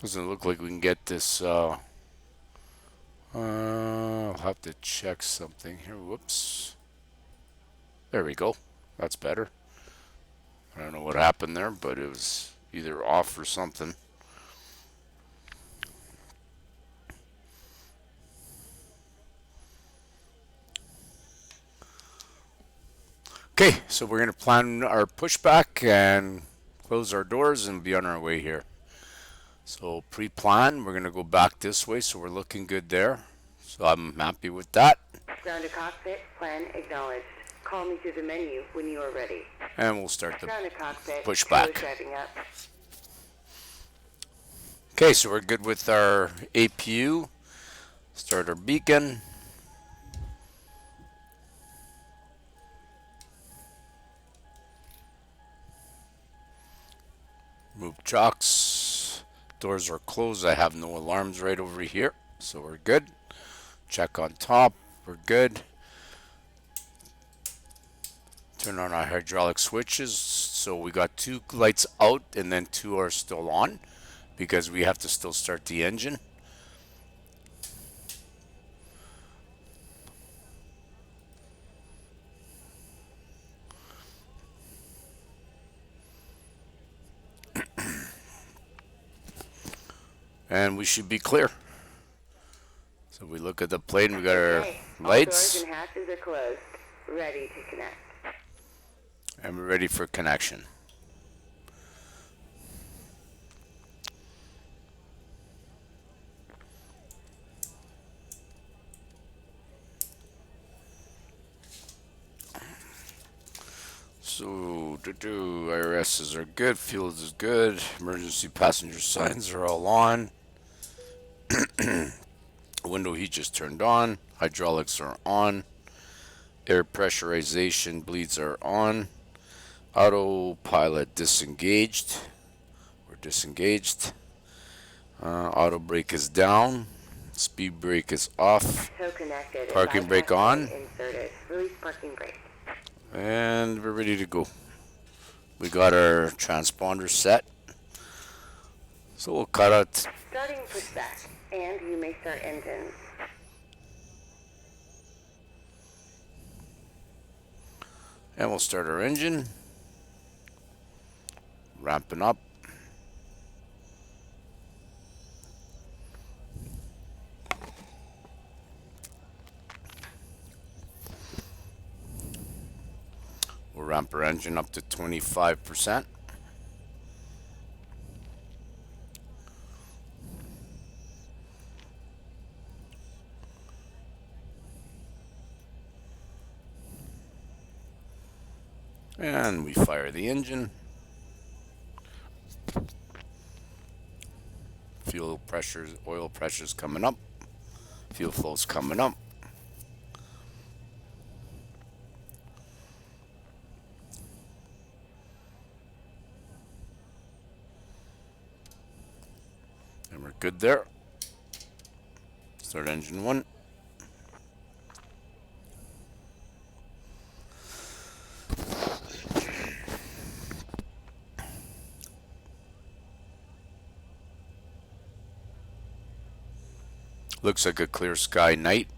Doesn't look like we can get this. I'll have to check something here. Whoops. There we go. That's better. I don't know what happened there, but it was either off or something. Okay, so we're going to plan our pushback and close our doors and be on our way here. So pre-plan, we're going to go back this way, so we're looking good there. So I'm happy with that. Ground to cockpit, plan acknowledged. Call me through the menu when you are ready. And we'll start the Ground to cockpit, pushback. driving up. Okay, so we're good with our APU. Start our beacon. Move chocks. Doors are closed. I have no alarms right over here, so we're good. Check on top. We're good. Turn on our hydraulic switches. So we got 2 lights out and then 2 are still on because we have to still start the engine. And we should be clear. So we look at the plane, we got our lights. All doors and hatches are closed. Ready to connect. And we're ready for connection. So, IRSs are good, fuels is good, emergency passenger signs are all on. Window heat just turned on, hydraulics are on, air pressurization bleeds are on, autopilot disengaged, we're disengaged, auto brake is down, speed brake is off, So connected. parking brake on, Inserted. Release parking brake. and we're ready to go. We got our transponder set, so we'll cut out. Starting pushback, and you may start engines. And we'll start our engine. Ramping up. We'll ramp our engine up to 25%. And we fire the engine. Fuel pressures, oil pressures coming up. Fuel flow's coming up. And we're good there. Start engine 1. Looks like a clear sky night.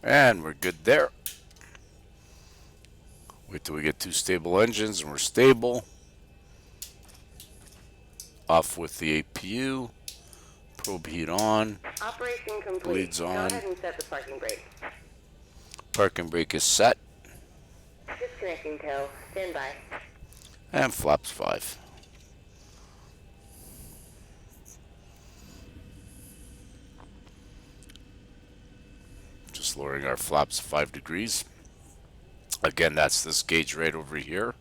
And we're good there. Wait till we get 2 stable engines and we're stable. Off with the APU. Probe heat on. Operation complete. Bleeds on. Go ahead and set the parking brake. Parking brake is set. Disconnecting tow. Stand by. And flaps 5. Just lowering our flaps 5 degrees. Again, that's this gauge right over here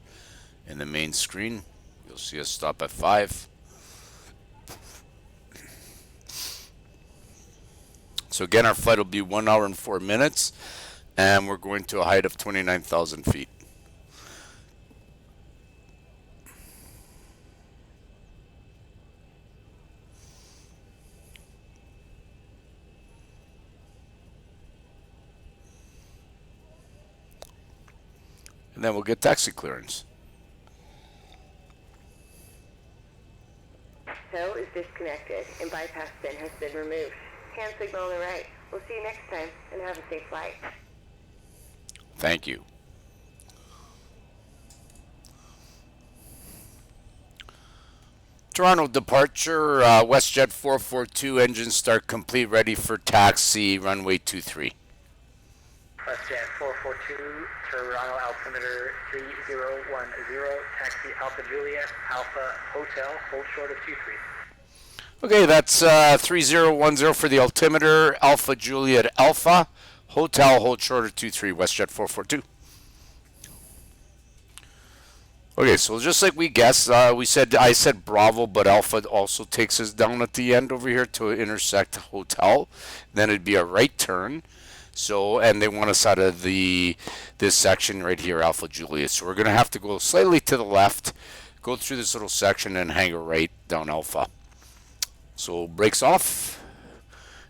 in the main screen. You'll You'll see us stop at 5. So again, our flight will be 1 hour and 4 minutes, and we're going to a height of 29,000 feet. And then we'll get taxi clearance. Cell is disconnected and bypass pin has been removed. Hand signal on the right. We'll see you next time and have a safe flight. Thank you. Toronto departure, WestJet 442, engine start complete, ready for taxi, runway 23. WestJet 442, Toronto altimeter 3010, taxi Alpha Juliet, Alpha Hotel, hold short of 23. Okay, that's 3010 for the altimeter, Alpha Juliet Alpha, Hotel, hold short of 23, WestJet 442. Okay, so just like we guessed, I said Bravo, but Alpha also takes us down at the end over here to intersect Hotel. Then it'd be a right turn. So, and they want us out of this section right here, Alpha Juliet. So we're gonna have to go slightly to the left, go through this little section, and hang a right down Alpha. So brakes off,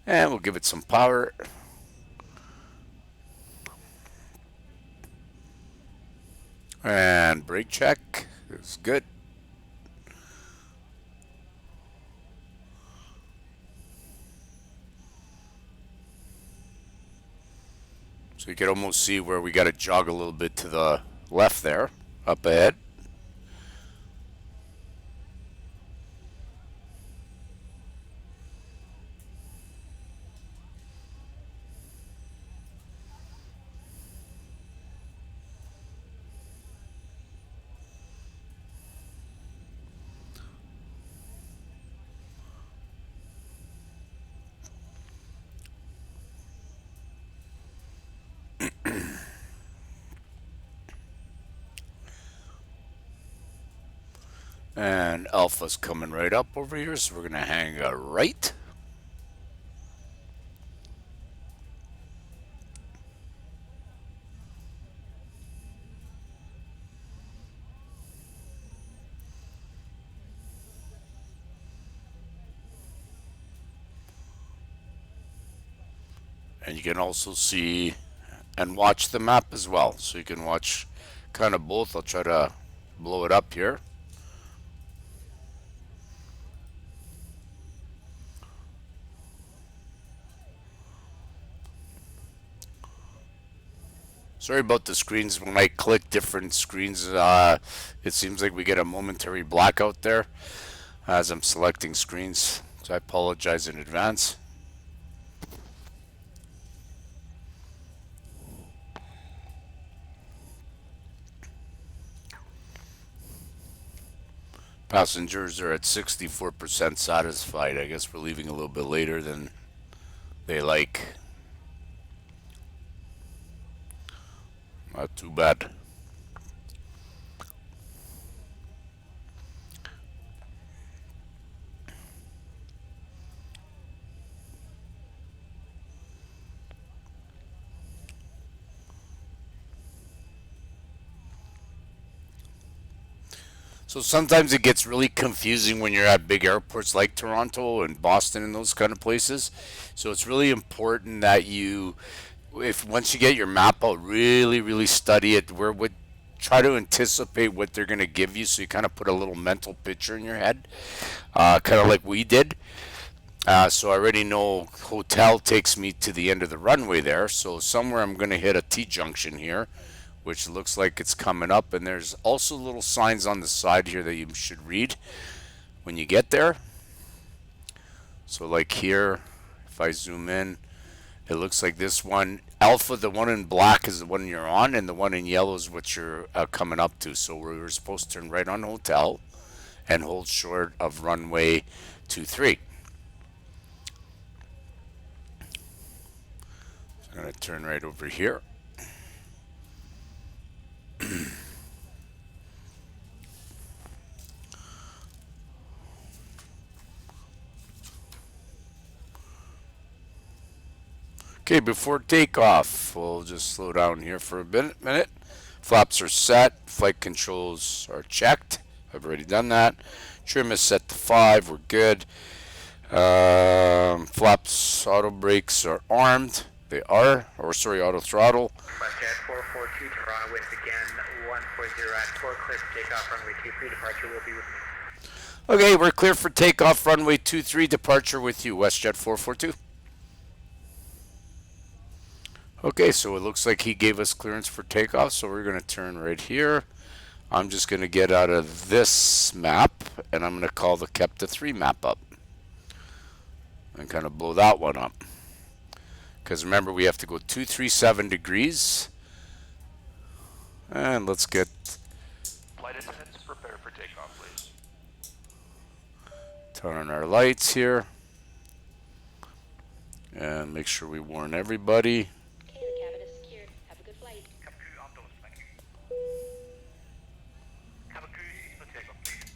and we'll give it some power. And brake check. It's good. So you can almost see where we got to jog a little bit to the left there, up ahead. And Alpha's coming right up over here, so we're going to hang a right. And you can also see and watch the map as well. So you can watch kind of both. I'll try to blow it up here. Sorry about the screens. When I click different screens, it seems like we get a momentary blackout there as I'm selecting screens. So I apologize in advance. Passengers are at 64% satisfied. I guess we're leaving a little bit later than they like. Not too bad. So sometimes it gets really confusing when you're at big airports like Toronto and Boston and those kind of places. So it's really important that if once you get your map out, really study it. Try to anticipate what they're going to give you, so you kind of put a little mental picture in your head, kind of like we did. So I already know Hotel takes me to the end of the runway there. So somewhere I'm going to hit a T-junction here, which looks like it's coming up. And there's also little signs on the side here that you should read when you get there. So like here, if I zoom in, it looks like this one, Alpha, the one in black is the one you're on, and the one in yellow is what you're coming up to. So we're supposed to turn right on Hotel and hold short of runway 23. So I'm going to turn right over here. Okay, before takeoff, we'll just slow down here for a minute. Flaps are set. Flight controls are checked. I've already done that. Trim is set to 5. We're good. Flaps, auto brakes are armed. They are, or sorry, auto throttle. WestJet 442 Toronto with again 140 at 4 clear for takeoff runway 23 departure will be with me. Okay, we're clear for takeoff. Runway 23 departure with you, WestJet 442. Okay, so it looks like he gave us clearance for takeoff, so we're going to turn right here. I'm just going to get out of this map, and I'm going to call the KEPTA 3 map up. And kind of blow that one up. Because remember, we have to go 237 degrees. And let's get... Flight attendants, prepare for takeoff, please. Turn on our lights here. And make sure we warn everybody. Okay, the cabin is secured. Have a good flight. Cabin crew on those, thank you. Cabin crew, cease for takeoff, please.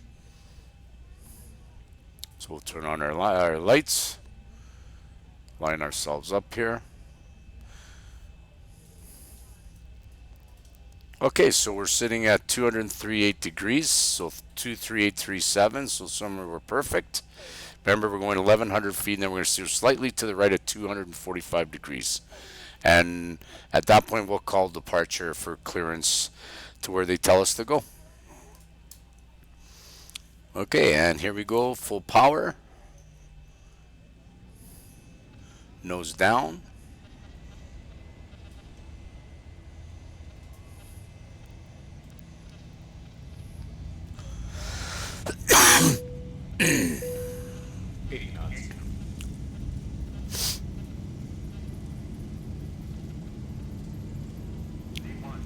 So we'll turn on our lights. Line ourselves up here. Okay, so we're sitting at 238 degrees, so 23837, so somewhere we're perfect. Remember, we're going 1,100 feet, and then we're going to steer slightly to the right at 245 degrees. And at that point, we'll call departure for clearance to where they tell us to go. Okay, and here we go, full power. Nose down.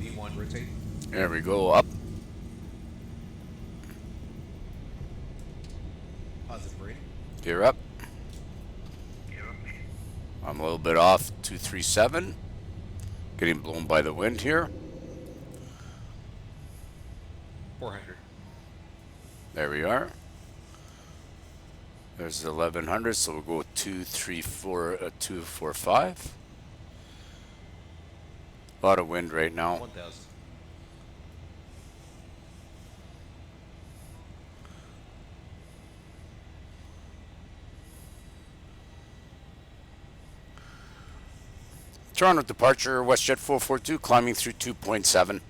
V1, rotate. There we go, up. Positive rating. Gear up. I'm a little bit off, 237. Getting blown by the wind here. 400. There we are. There's the 1100, so we'll go with 245. A lot of wind right now. 1000. Toronto departure, WestJet 442, climbing through 2.7.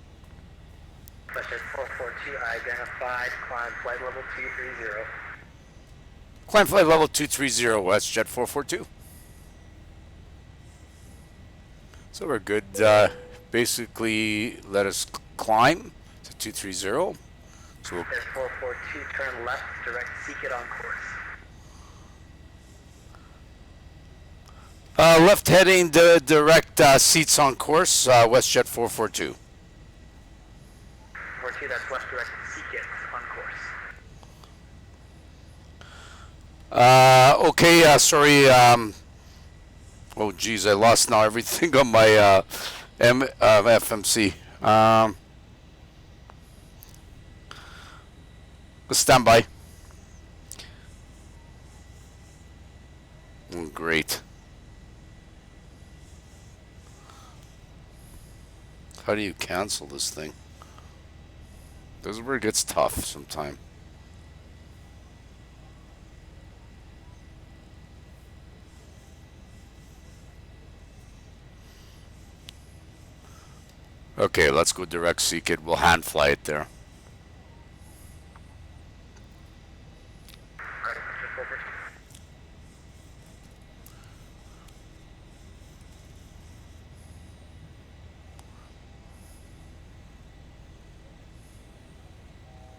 WestJet 442 identified, climb flight level 230. Climb flight level 230, WestJet 442. So we're good. Basically, let us climb to 230. So we'll WestJet 442 turn left, direct Seekit on course. left heading, the direct seats on course, WestJet 442. 42, that's left direct Seekit on course. Okay, sorry. Oh, geez, I lost now everything on my FMC. Stand by. Great. How do you cancel this thing? This is where it gets tough sometime. Okay, let's go direct seek it. We'll hand fly it there. Right, just over.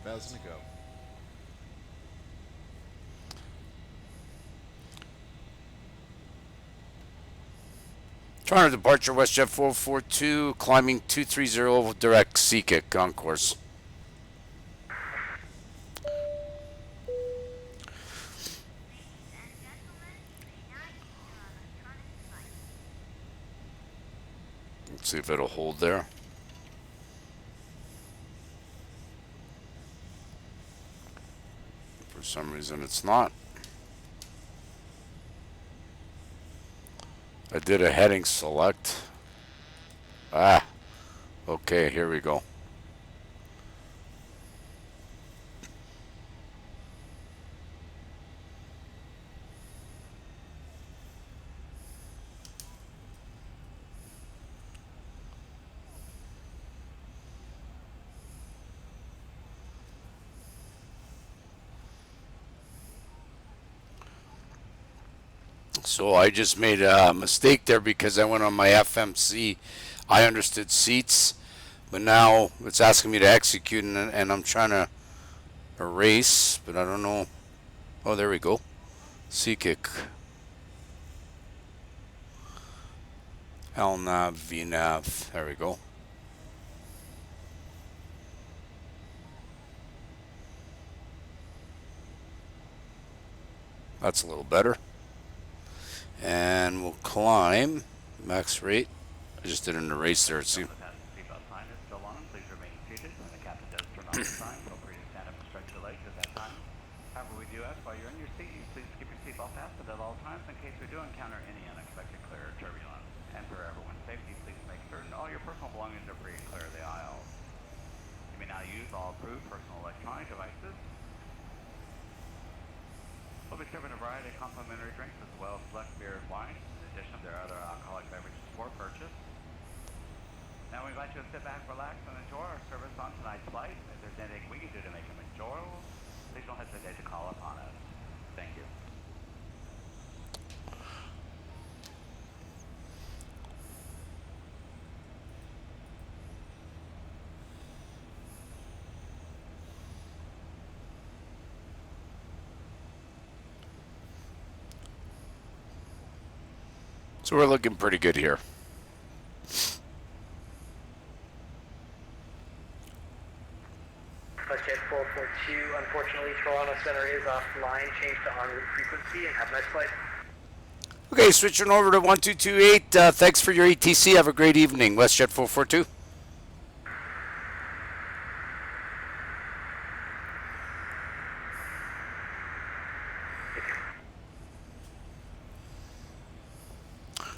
Thousand to go. Toronto departure, WestJet 442, climbing 230, direct Seekick on course. Let's see if it'll hold there. For some reason it's not. I did a heading select. Ah, okay, here we go. So I just made a mistake there because I went on my FMC. I understood seats, but now it's asking me to execute, and I'm trying to erase, but I don't know. Oh, there we go. C kick. LNAV, VNAV. There we go. That's a little better. And we'll climb. Max rate. I just did an erase there. See. The passenger seatbelt sign is still on. Please remain seated. When the captain does turn off the sign, feel free to stand up and stretch your legs at that time. However, we do ask while you're in your seat, you please keep your seatbelt fastened at all times in case we do encounter any unexpected clear or turbulence. And for everyone's safety, please make certain all your personal belongings are free and clear of the aisle. You may now use all approved personal electronic devices. We'll be serving a variety of complimentary drinks as well as select beer and wine. In addition, there are other alcoholic beverages for purchase. Now we invite you to sit back, relax, and enjoy our service on tonight's flight. If there's anything we can do to make them enjoyable, please don't hesitate to call upon us. Thank you. So we're looking pretty good here. Jet 442, unfortunately, Toronto Center is offline. Change to en route frequency and have a nice flight. Okay, switching over to 1228. Thanks for your ETC. Have a great evening. WestJet 442.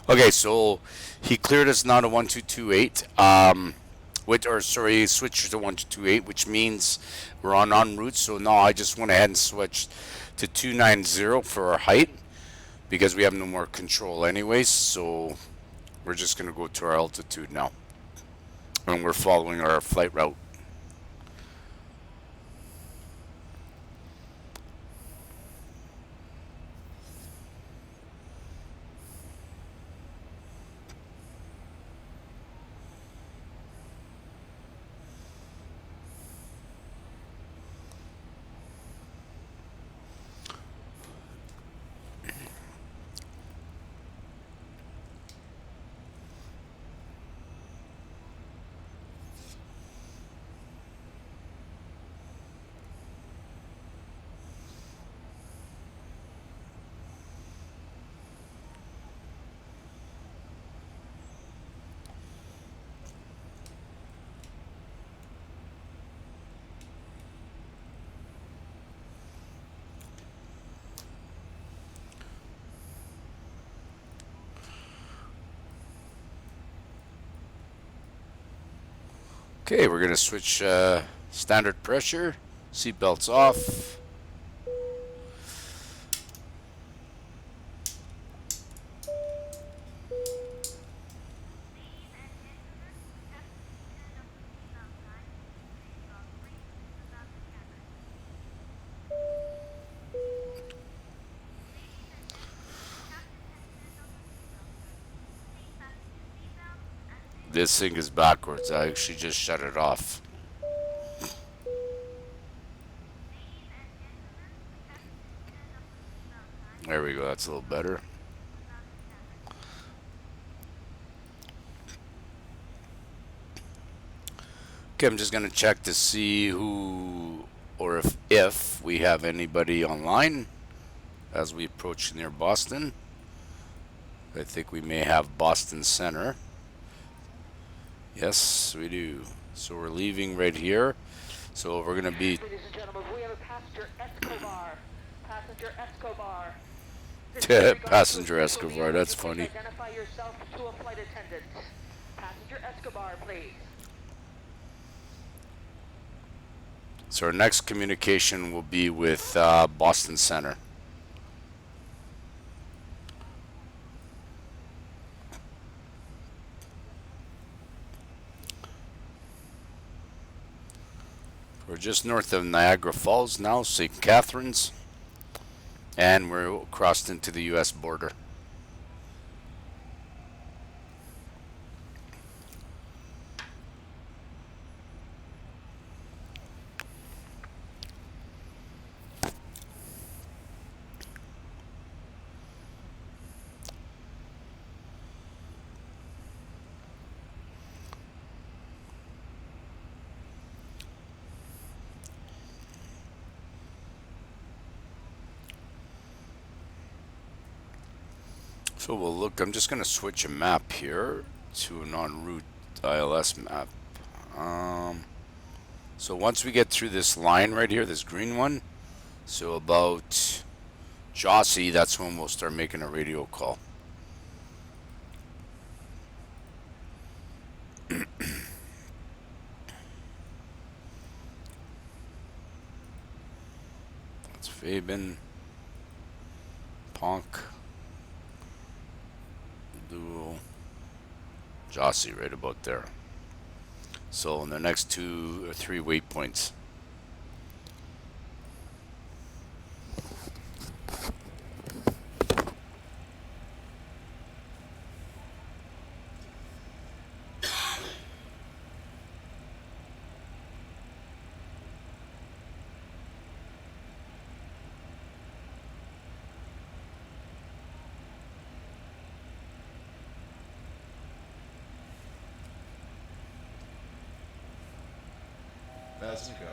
Okay, so he cleared us now to 1228. Switched to 1228, which means we're on en route. So now I just went ahead and switched to 290 for our height because we have no more control anyways. So we're just going to go to our altitude now. And we're following our flight route. Okay, we're going to switch standard pressure, seatbelts off. This thing is backwards. I actually just shut it off. There we go. That's a little better. Okay, I'm just going to check to see who or if we have anybody online as we approach near Boston. I think we may have Boston Center. Yes, we do. So we're leaving right here. So we're going to be... Ladies and gentlemen, we have a passenger Escobar. Passenger Escobar. Passenger Escobar, that's funny. Identify yourself yourself to a flight attendant. Passenger Escobar, please. So our next communication will be with Boston Center. We're just north of Niagara Falls now, St. Catharines, and we're crossed into the U.S. border. So we'll look, I'm just going to switch a map here to an en route ILS map. So once we get through this line right here, this green one, so about Jossie, that's when we'll start making a radio call. That's Fabian, Ponk, Duo, Jossie right about there. So in the next 2 or 3 waypoints. Vatsim, go.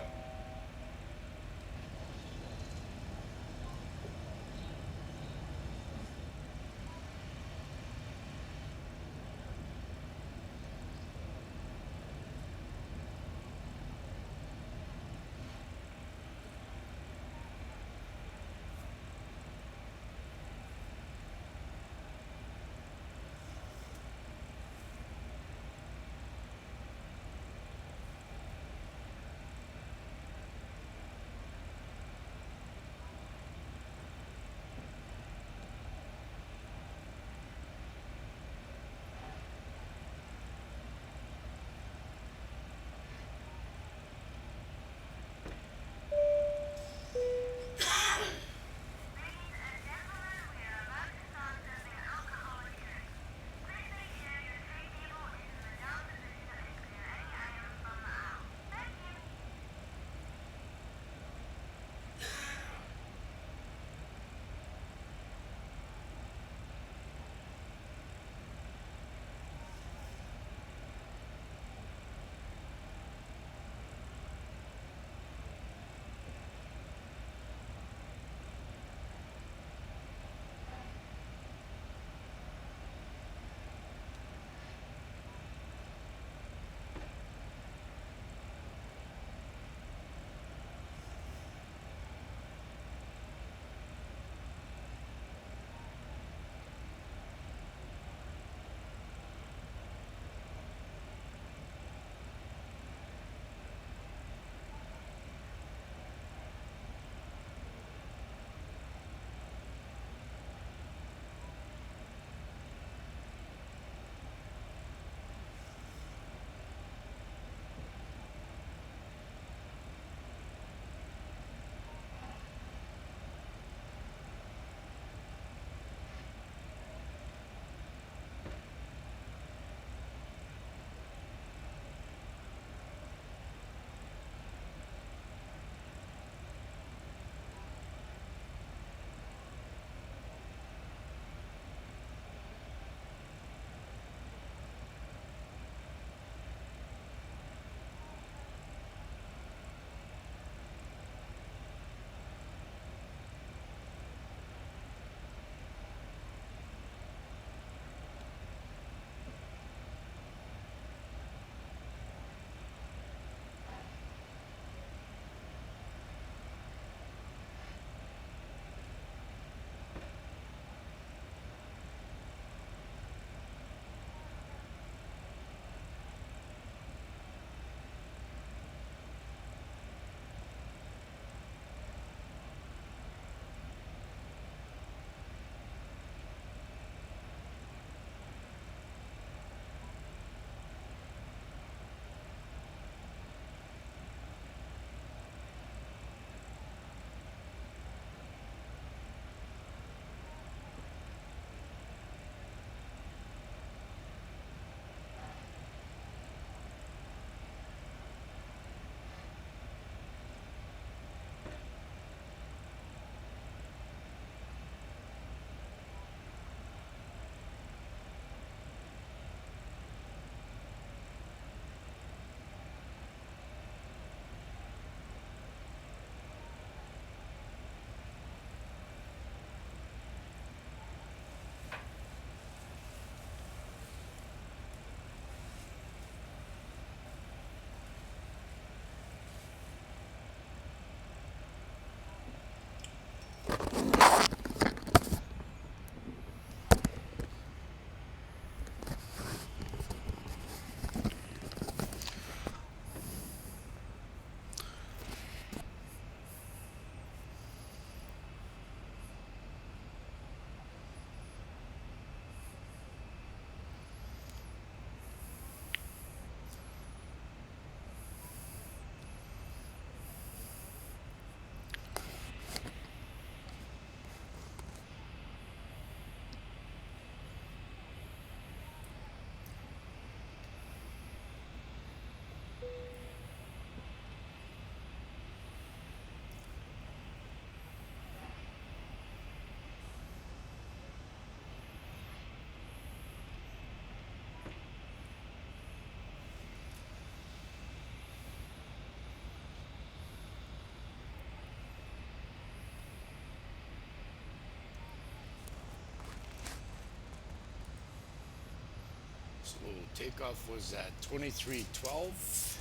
So takeoff was at 23:12,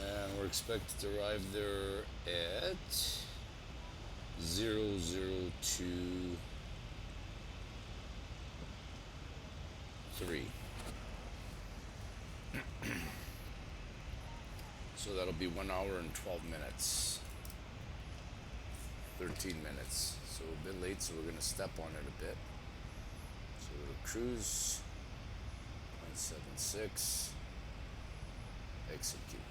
and we're expected to arrive there at 0023. So that'll be 1 hour and 12 minutes. 13 minutes. So a bit late, so we're gonna step on it a bit. So it'll cruise 0.76, execute.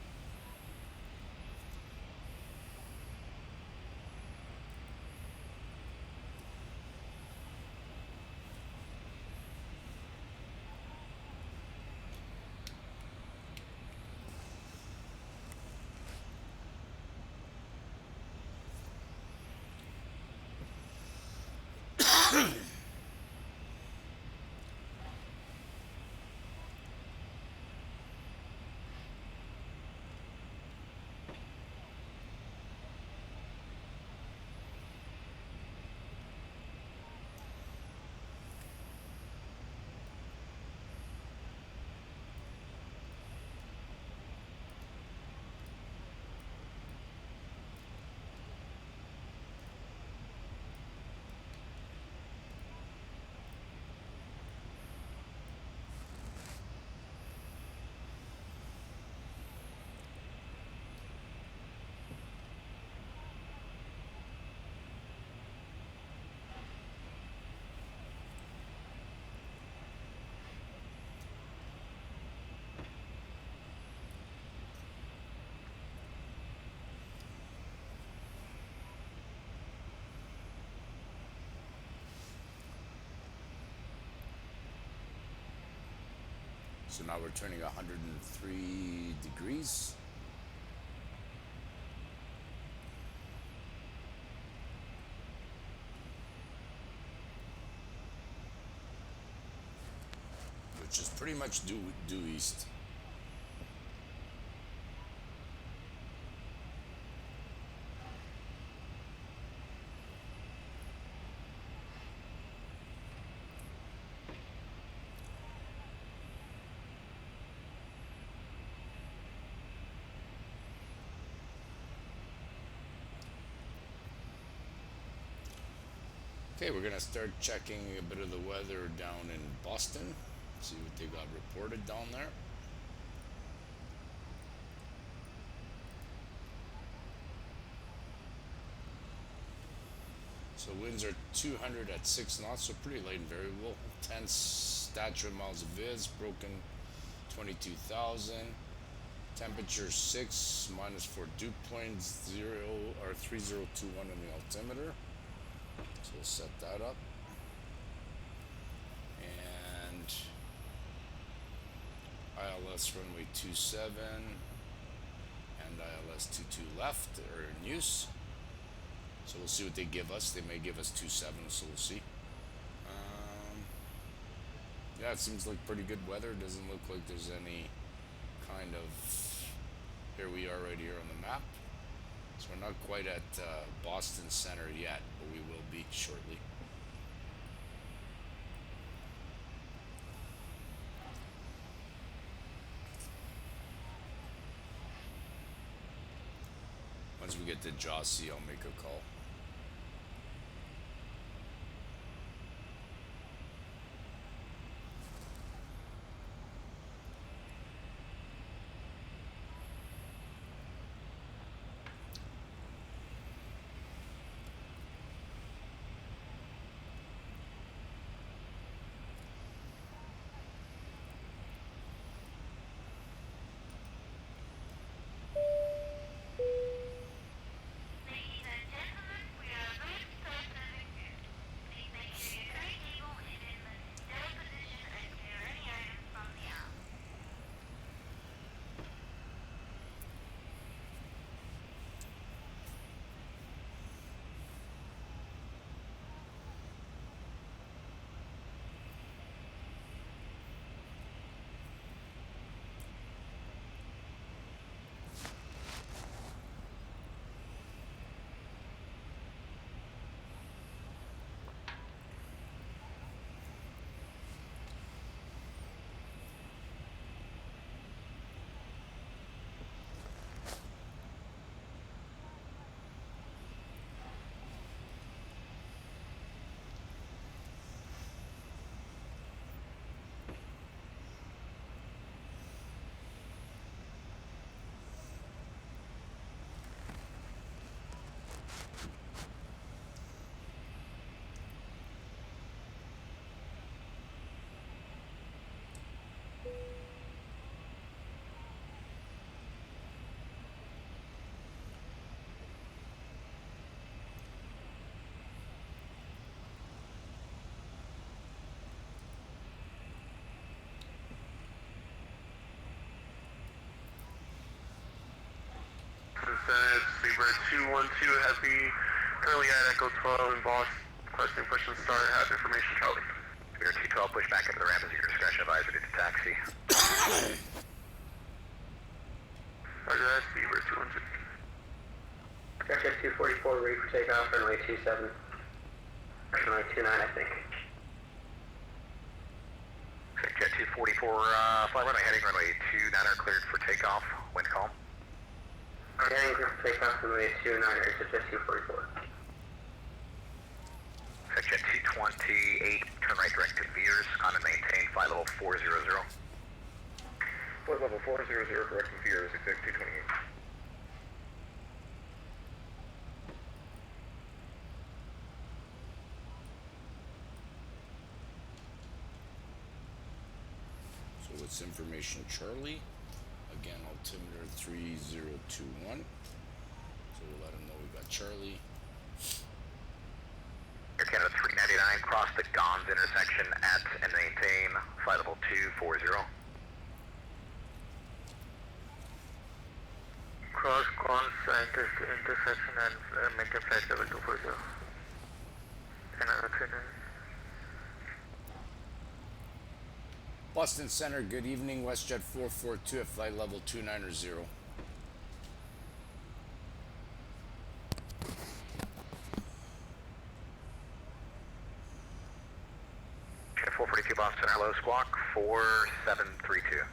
So now we're turning 103 degrees. Which is pretty much due east. Okay, we're gonna start checking a bit of the weather down in Boston. See what they got reported down there. So winds are 200 at 6 knots, so pretty light and variable. 10 statute miles of viz, broken 22,000. Temperature 6, -4 dew point, 0 or 3021 on the altimeter. So we'll set that up. And ILS runway 27 and ILS 22 left are in use. So we'll see what they give us. They may give us 27, so we'll see. Yeah, it seems like pretty good weather. Doesn't look like there's any kind of... Here we are right here on the map. So we're not quite at Boston Center yet, but we will be shortly. Once we get to Jossie, I'll make a call. Ladies and gentlemen, Boston, it's Seabird 212 Heavy, currently at Echo 12 in Boston, requesting push and start, have information Charlie. Seabird 212, push back into the ramp as your discretion, advisor to taxi. Roger that, Seabird 212. Jet 244, ready for takeoff, runway 27. Runway 29, I think. Jet 244, flight runway heading runway 29 are cleared for takeoff. Wind calm. Heading for takeoff runway 29 is Jet 244. Jet 228, turn right direct to Veers, on and maintain flight level 400. Flight level 400, correct to Veers, exec 228. So it's information Charlie. Again, altimeter 3021. So we'll let him know we got Charlie. Air Canada 399, cross the Gons intersection at and maintain flight level 240. Cross Cons intersection and maintain flight level 240. Another trainer. Boston Center, good evening. WestJet 442 at flight level 290. Jet 442 Boston, hello, squawk 4732.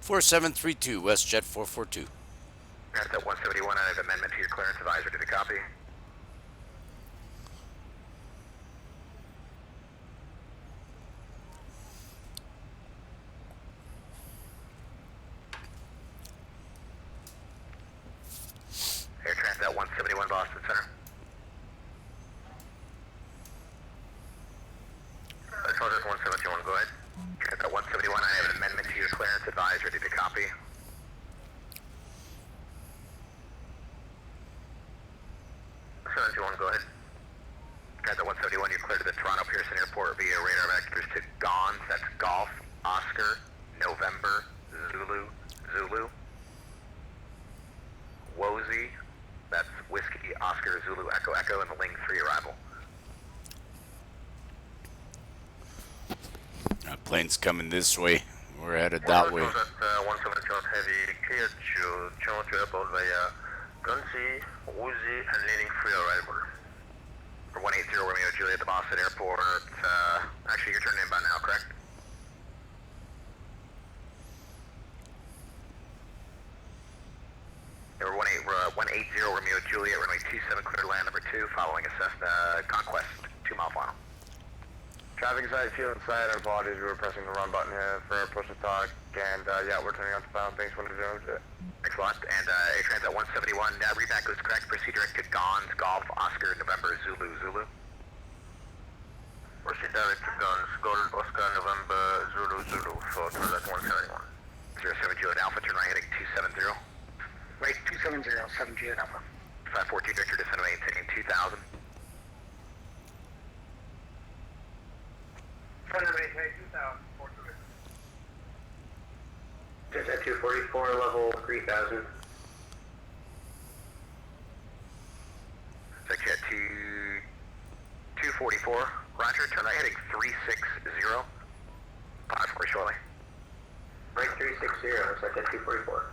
4732, WestJet 442. That's at 171, I have amendment to your clearance advisor to the copy. Air Transat 171 Boston Center. Charter 171, go ahead. Transat 171, I have an amendment to your clearance advisor to the copy. Go ahead. Transat 171, you're clear to the Toronto Pearson Airport via radar vectors to Gons, that's Golf, Oscar, November, Zulu, Zulu. Wozy, that's Whiskey, Oscar, Zulu, Echo, Echo, and the Ling 3 arrival. Plane's coming this way. We're headed that way. 172 heavy, clear to Toronto Airport via Gunsey, Woozy, and leading 3 arrival. For 180 Romeo Juliet, the Boston Airport, actually you're turning inbound now, correct? They were 180 Romeo Juliet, runway 27, clear to land number 2, following a Cessna Conquest, 2-mile final. Traffic side, field inside, our apologies, we were pressing the wrong button here for push to talk, and yeah, we're turning on to bound, thanks for the Jet. Thanks a lot, and Air Transat 171, readback was correct, proceed direct to Gons, Golf, Oscar, November, Zulu, Zulu. Proceed direct to Guns, Gold, Oscar, November, Zulu, Zulu, for Transat 171. 07 Juliet Alpha, turn right heading 270. Right, 270, 7 Juliet Alpha. 542 Victor, descend and maintain 2000. Just at 244, level 3000. Jet 244, roger, turn right heading 360. 54 shortly. Right 360, looks like at 244.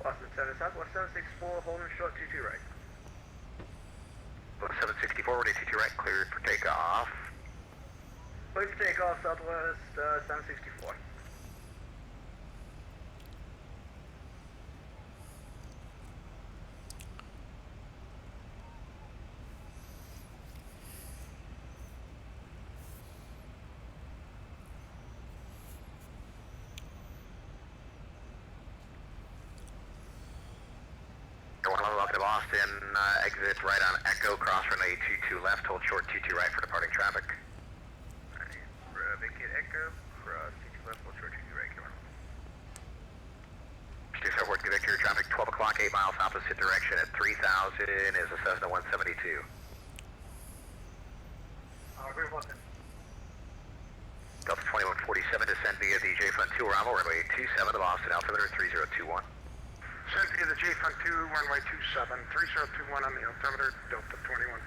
Boston Center South, 1764, holding short 22 right. 764, ready 22 right, cleared for takeoff. Cleared for takeoff, Southwest 764. Welcome to Boston, exit right on Echo, cross runway 22 left, hold short 22 right for departing traffic. Vacate Echo, cross 22 left, hold short 22 right, come on. Steer southward, Quebec Victor, traffic 12 o'clock, 8 miles opposite direction at 3000 is a Cessna 172. Reporting. Delta 2147, descend via the J Front 2 arrival, runway 27 to Boston, altimeter 3021. Sent via the J Front 2, runway 27, 3021 on the altimeter, Delta 2147.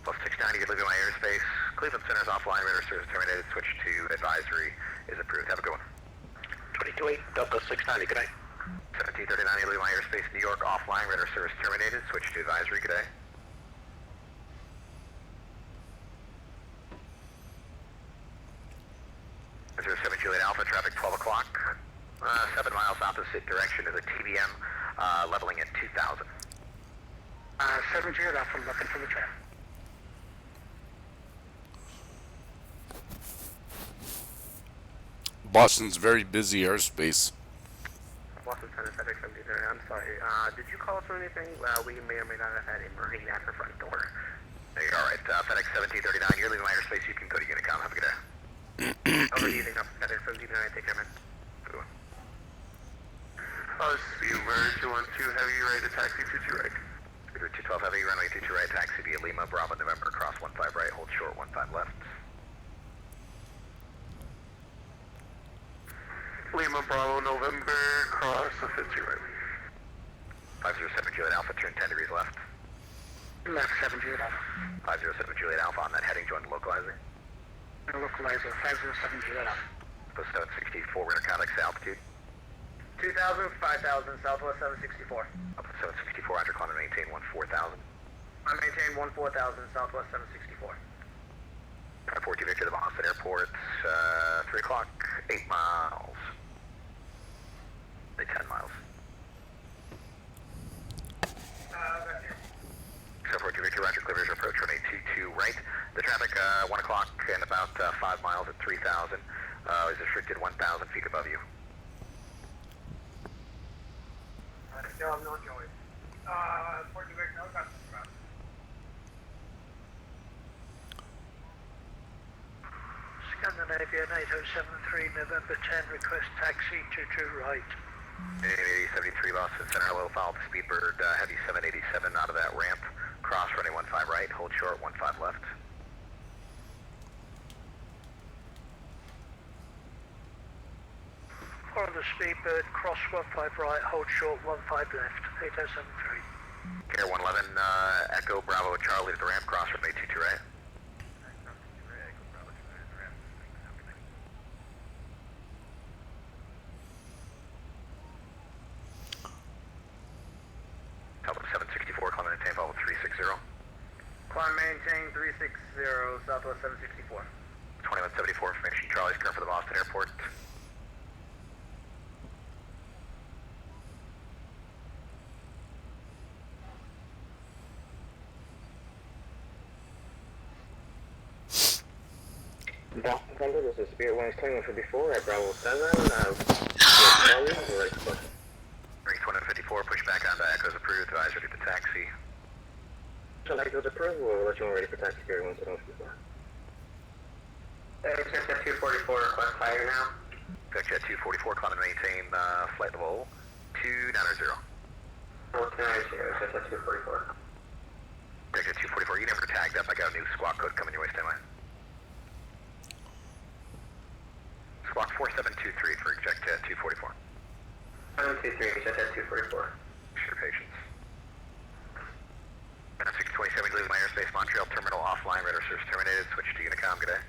Plus 690, you're leaving my airspace. Cleveland Center's offline, radar service terminated, switch to advisory is approved. Have a good one. 228, Delta 690, good day. 1739, you're leaving my airspace. New York offline, radar service terminated, switch to advisory. Good day. Zero 07 Juliet Alpha, traffic 12 o'clock. 7 miles opposite direction of the TBM, leveling at 2000. 7 Juliet Alpha, looking for the tram. Boston's very busy airspace. Boston Center, FedEx 1739. I'm sorry. Did you call us or anything? We may or may not have had a Marine at the front door. Hey, all right. FedEx 1739, you're leaving my airspace. You can go to Unicom. Have a good day. Over evening up FedEx 1739. Take care, man. Good one. Speed merge 212 heavy right to taxi 22 right. Speeder 212 heavy, runway 22 right, taxi via Lima, Bravo, November, cross 15 right, hold short 15 left. Lima Bravo November, cross the 50 right. 507 Juliet Alpha, turn 10 degrees left. Left 7 Juliet Alpha. 507 Juliet Alpha on that heading, join the localizer. Localizer, 507 Juliet Alpha. Post 764, we're going to contact altitude. 2000, 5000, Southwest 764. Up to 764, after climb and maintain 14,000. I maintain 14,000, Southwest 764. 42 Victor, the Boston Airport, 3 o'clock, 8 miles. Say 10 miles. 42 Victor, Roger, clear visual approach, runway 22 right. The traffic, 1 o'clock and about 5 miles at 3,000, is restricted 1,000 feet above you. Still have no joy. 40 Victor, no customer. Scandinavia 8073, November 10, request taxi to right. 8073 Boston Center, hello, follow the Speedbird, heavy 787 out of that ramp, cross running 15 right, hold short 15 left. On the Speedbird, cross 15 right, hold short 15 left, 8073. Air 111, Echo Bravo Charlie to the ramp, cross runway 22 right. Delta 764, climb and maintain level 360. Climb maintain 360, Southwest 764. 2174, information Charlie's current for the Boston Airport. Boston Thunder, this is Spirit 12154 at Bravo 7. Charlie, we're ready for Ring 2154, push back onto Echo's approved, advisory to taxi. So that goes approved, we'll let you know ready for taxi Spirit 12154. Jet 244, request fire now. Jet 244, climb and maintain flight level 290. 290, Jet 244. Jet 244, you never tagged up, I got a new squawk code coming your way, stand by. Squawk 4723 for Jet 244. 723, Jet 244. Your patience. 627, leaving my airspace, Montreal Terminal offline, radar service terminated, switch to Unicom, good day.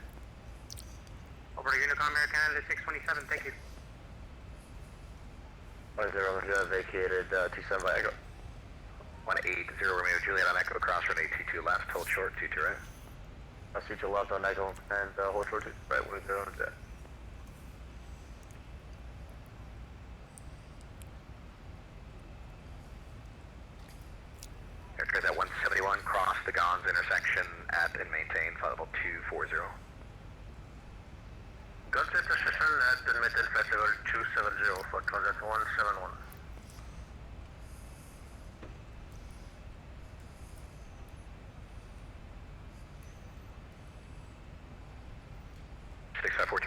Over to Unicom Air Canada 627, thank you. 10, vacated 27 by Echo. 180, Romeo Juliet on Echo, cross runway 22 left, hold short, 22 right. I'll see you left on Echo and hold short 2 right, 10 Jet. Aircraft at 171, cross the Gons intersection at and maintain flight level 240. Gun intersection at the Metal Flight Level 270 for Project 171.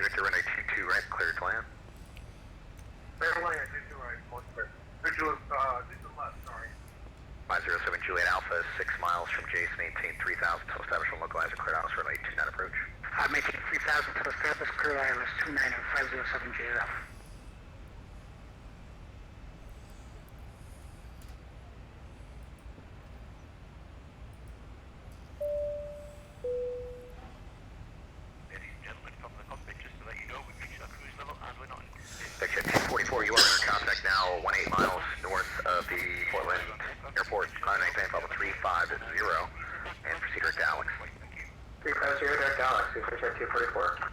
Victor, runway 22 right, maintain 3000 to establish a localizer clear house runway 29 approach. Maintain 3000 to establish clear ILS 29 and 507 JF. Ladies and gentlemen, from the cockpit, just to let you know, we've reached our cruise level and we're not in cruise. Section 244, you are in contact now 18 miles north of the Portland Airport, climb maintain level 350, and proceed direct to Alex. 350 direct to Alex, we finish at 244.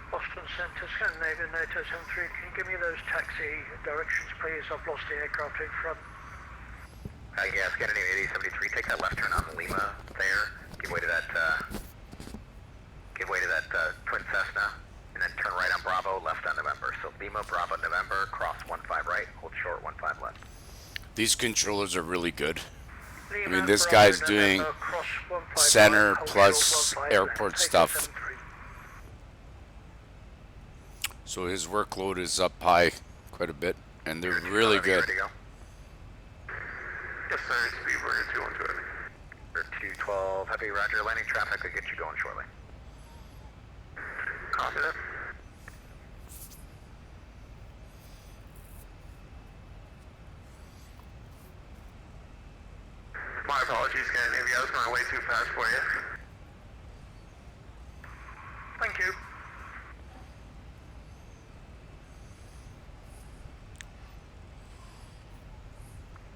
Boston Center, Scandinavian NATO 73, can you give me those taxi directions, please? I've lost the aircraft in front. Yeah, Scandinavian 8073, take that left turn on Lima there, give way to that, twin Cessna, and then turn right on Bravo, left on November. So Lima, Bravo, November, cross 15 right, hold short, 15 left. These controllers are really good. I mean, Lima, this Bravo, guy's November, doing cross 15 center right, hold plus short, 15 airport left, stuff. 8073. So his workload is up high quite a bit, and they're really Ready good. to go? Yes, sir. Speedburger 212. 212, heavy roger, landing traffic will get you going shortly. Copy that. My apologies, Scandinavia. I was going way too fast for you. Thank you.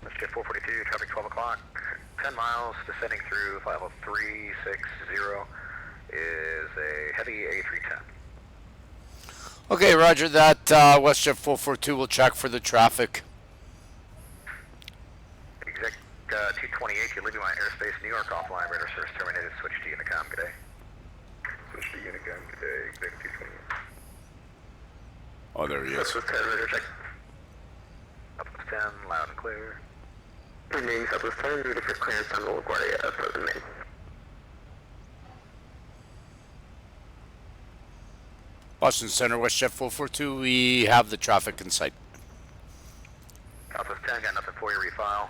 Let's get 442, traffic 12 o'clock, 10 miles, descending through flight level 360 is a heavy A310. Okay, roger that. WestJet 442 will check for the traffic. Exec 228, you're leaving my airspace, New York offline, radar service terminated, switch to Unicom, good day. Switch to Unicom today, Exec 228. Oh, there he is. Southwest 10, radar check. Southwest 10, loud and clear. Remaining Southwest 10, ready for clearance on the LaGuardia, present main. Boston Center, WestJet 442, we have the traffic in sight. Southwest 10, got nothing for you, refile.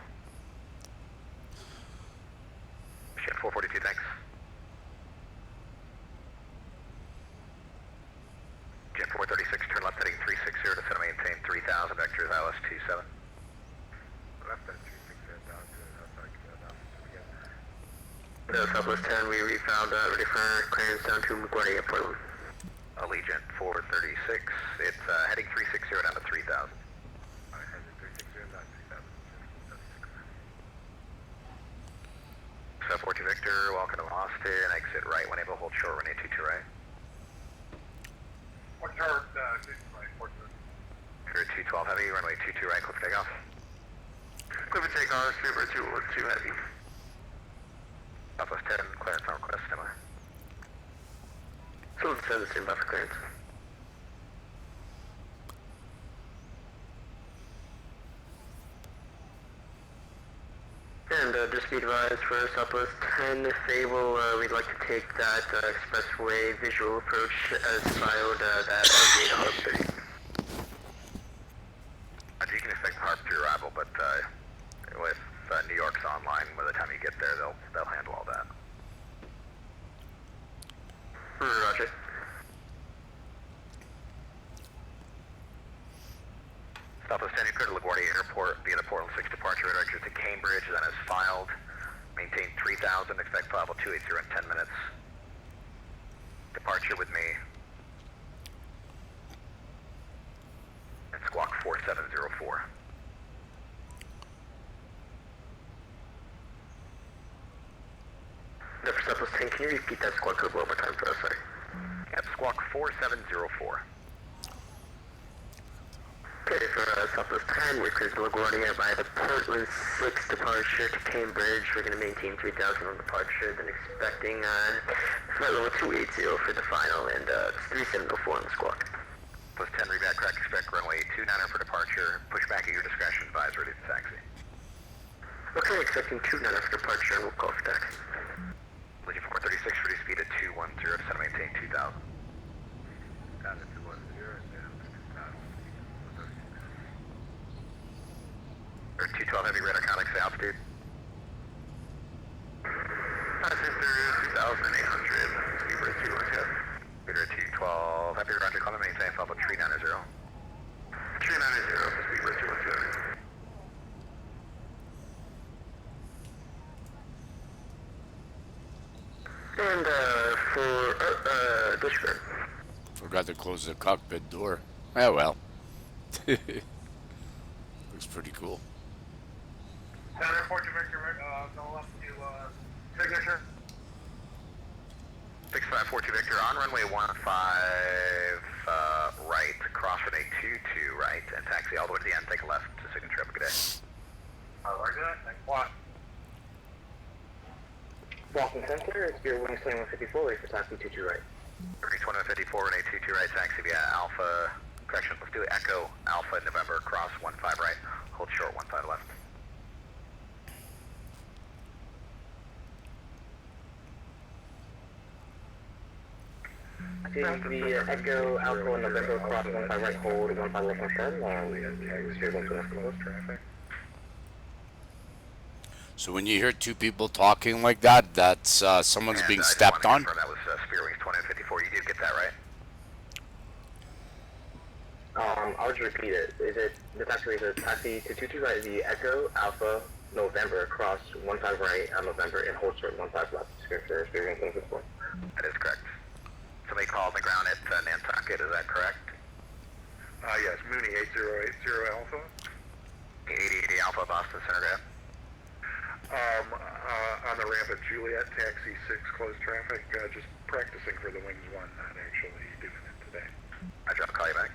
Jet 442, thanks. Jet 436, turn left heading 360 to set maintain 3000, vectors ILS 27. Left at 360, down to outside, down to Southwest 10, we refound, ready for clearance down to LaGuardia, Portland. Allegiant 436, it's heading 360 down to 3000. Heading 360 down to 3000. So 42 Victor, welcome to Austin, exit right when able, hold short, runway 22 right. What's our, right, what's the... Clear 212 heavy, runway 22 right, clip takeoff. Clipper takeoff, Speedburger 212 heavy. Southwest 10, clearance on request, am I? So let's send this in for clearance. And just be advised for Southwest 10 Fable, we'd like to take that expressway visual approach as filed that update on update. You can expect HARP to arrival, but with New York's online, by the time you get there, they'll handle all that. Roger. Southwest 10, you clear to LaGuardia Airport via the Portland 6 departure direction to Cambridge, then is filed. Maintain 3000, expect flight level 280 in 10 minutes. Departure with me. And squawk 4704. For Southwest 10, can you repeat that squad code one more time for us, sorry? At squawk 4704. Okay, for Southwest 10, we're cleared to LaGuardia by the Portland 6 departure to Cambridge. We're going to maintain 3000 on departure, then expecting flight level 280 for the final, and it's 3704 on the squawk. Plus 10, reback crack, expect runway 29 for departure. Push back at your discretion, advise ready to taxi. Okay, expecting 29 for departure, and we'll call for taxi. Legion 436, reduce speed at 210 to set maintain 2000. Down to 210, and down to 2000. 212 heavy radar contact, say altitude. Passenger 2,800, speedbird 212. Speedbird 212, happy roger, call me, maintain Alpha 390. 390 for speedbird 212. And for Bushford. Forgot to close the cockpit door. Oh well. Looks pretty cool. Center Airport to Victor, go up to signature. 6542 Victor, on runway 15 right, cross runway 22 right, and taxi all the way to the end, take a left to signature. Have a good day. Roger that, thanks a lot. Walking Center, it's your wing 2154, wait for taxi 22 right. Runway 2154, runway 22 right, taxi via Alpha, correction, let's do Echo, Alpha November, cross 15 right, hold short 15 left. The Echo Alpha November cross 15 right, hold 15 left on 10, traffic. So when you hear two people talking like that, that's someone's And, being stepped on. That was Spear Wings 2054, you did get that right? I'll just repeat it. Is it the taxi to 22 right, the Echo Alpha November cross 15 right on November and hold short 15 left. Spear Wings 2054. That is correct. Somebody called the ground at Nantucket, is that correct? Yes, Mooney 8080 Alpha. 8080 Alpha, Boston Center, go ahead. On the ramp at Juliet, taxi 6, closed traffic, just practicing for the Wings 1, not actually doing it today. Roger, I'll call you back.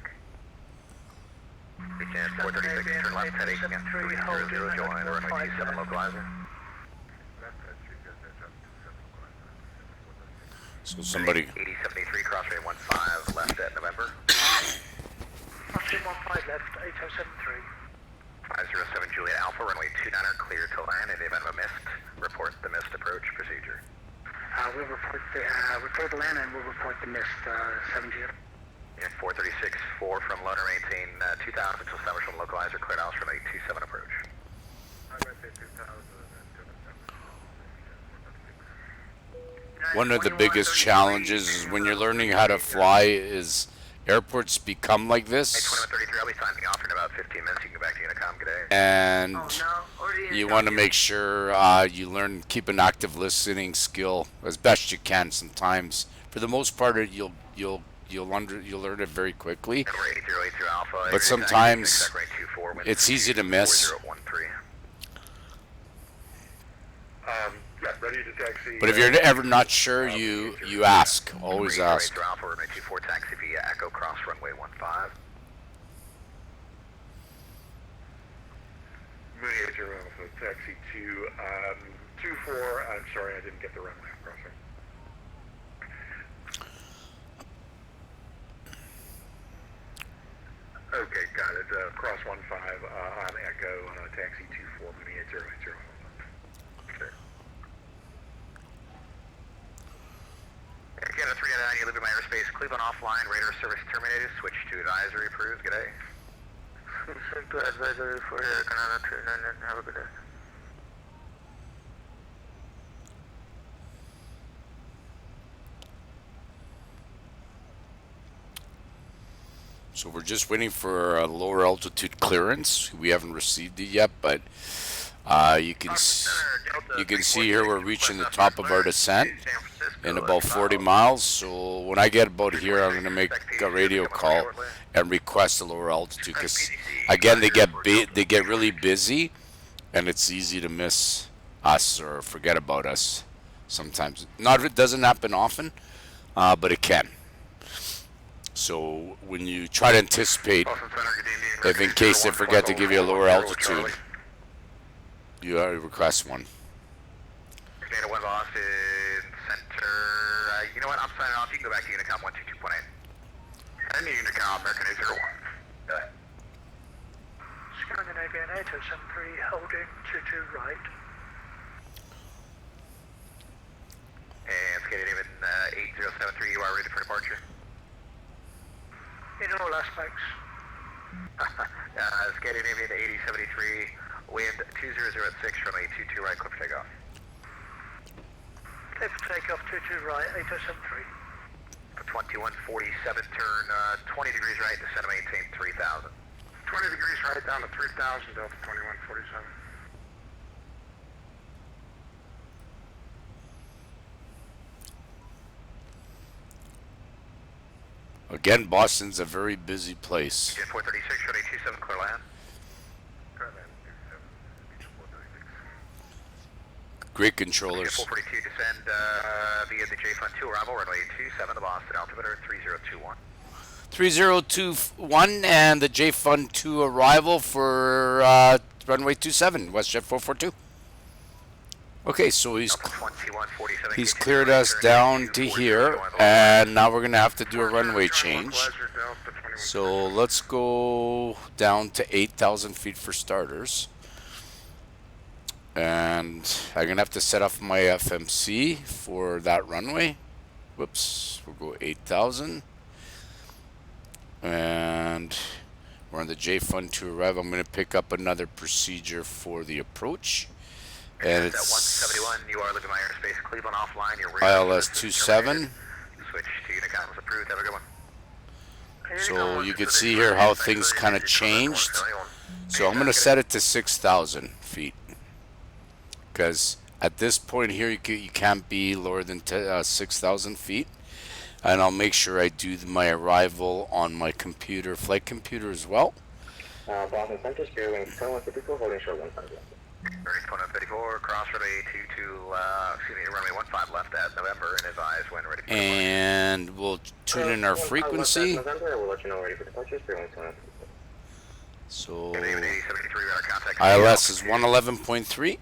Weekend 436, turn left, heading again, 300, join the runway 27 localizer. So somebody. 8073, crossway 15, left at November. Crossing 15 left, 8073. 507 Juliet Alpha, runway 29, clear to land. In the event of a missed, report the missed approach procedure. We'll report the land and we'll report the missed 70. And 436, 4 from loader, maintain 2000 until established from localizer, cleared house, runway 27 approach. One of the biggest challenges is when you're learning how to fly is airports become like this. 2133, I'll be signing off in about 15 minutes. You can go back to Unicom, good day. And you want to make sure you learn, keep an active listening skill as best you can. Sometimes, for the most part, you'll learn it very quickly. But sometimes it's easy to miss. Yeah, ready to taxi. But if you're ever not sure, you ask. Always ask. Alpha, runway 24, taxi via Echo, cross runway 15. Mooney 80 Alpha, taxi 24, I'm sorry, I didn't get the runway crossing. Okay, got it. Cross 15 on Echo, taxi 24, Mooney 8080. Okay. Canada 399, you live in my airspace. Cleveland offline, radar service terminated. Switch to advisory approved. Good day. Switch to advisory for Canada 399. Have a good day. So we're just waiting for a lower altitude clearance. We haven't received it yet, but you can see here we're reaching the top of our descent in about 40 miles. So when I get about here, I'm going to make a radio call and request a lower altitude because again they get really busy, and it's easy to miss us or forget about us sometimes. Not it doesn't happen often, but it can. So when you try to anticipate, if in case they forget to give you a lower altitude, you request one. Data 1 Boston Center. You know what? I'm signing off. You can go back to Unicom 122.8. And Unicom, American 801. Go ahead. Scandinavian 8073, holding 22 right. And Scandinavian 8073, you are ready for departure? In all aspects. Scandinavian 8073, Wind 20 at 6, runway 22 right, clear for takeoff. Clear for takeoff, 22 right, 8073. For 2147, turn 20 degrees right, descend and maintain 3000. 20 degrees right down to 3000, Delta 2147. Again, Boston's a very busy place. Jet 436, runway 27, clear land. Great Jet controllers. 442, descend via the J Fund 2 arrival, runway 27 to Boston, altimeter 3021. 3021 and the J Fund 2 arrival for runway 27, WestJet 442. Okay, so he's cleared us down to here, and now we're gonna have to do a runway change. So let's go down to 8,000 feet for starters, and I'm gonna have to set up my FMC for that runway. Whoops, we'll go 8,000, and we're on the J Fund to arrive. I'm gonna pick up another procedure for the approach. And it's 171, you are looking at my airspace, Cleveland offline, your ILS 27. Switch to unit count was approved, have a good one. So you can see here how things kind of changed. So I'm going to set it to 6,000 feet. Because at this point here, you can't be lower than 6,000 feet. And I'll make sure I do my arrival on my computer, flight computer as well. Boston Center, Spirit Wing 2154, holding short 15. Very 54, cross runway 22, runway 15 left at November, and advise when ready for And we'll tune in our frequency. November, we'll let you know ready for departure, Spirit Wing 2154. So contact. ILS is 111.3.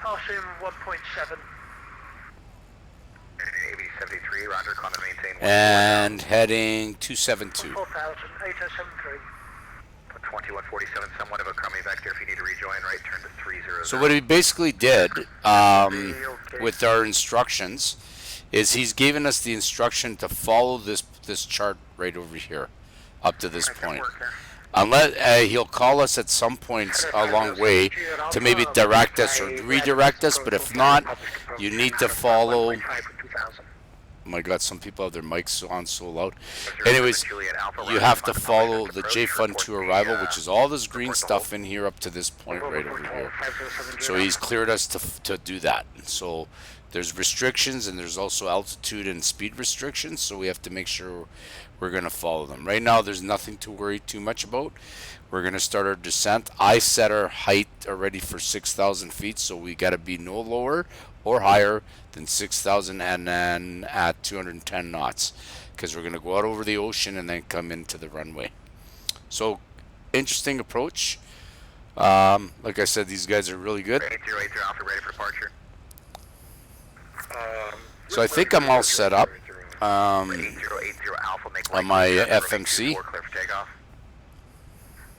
Passing 1.7. 73, roger, climb and maintain. And heading 272. 4000, 8073. 2147, somewhat of a crummy vector. If you need to rejoin, right, turn to 300. So what he basically did with our instructions is he's given us the instruction to follow this chart right over here up to this point. Unless he'll call us at some points along the way to maybe direct us or redirect us, but if not, you need to follow. Oh my God, some people have their mics on so loud. Anyways, you have to follow the J Fund 2 arrival, which is all this green stuff in here up to this point right over here. So he's cleared us to do that. So there's restrictions, and there's also altitude and speed restrictions, so we have to make sure we're going to follow them. Right now, there's nothing to worry too much about. We're going to start our descent. I set our height already for 6,000 feet, so we got to be no lower or higher than 6,000 and then at 210 knots, because we're going to go out over the ocean and then come into the runway. So interesting approach. Like I said, these guys are really good. 8080 Alpha, ready for departure. So I think I'm all set up on my FMC.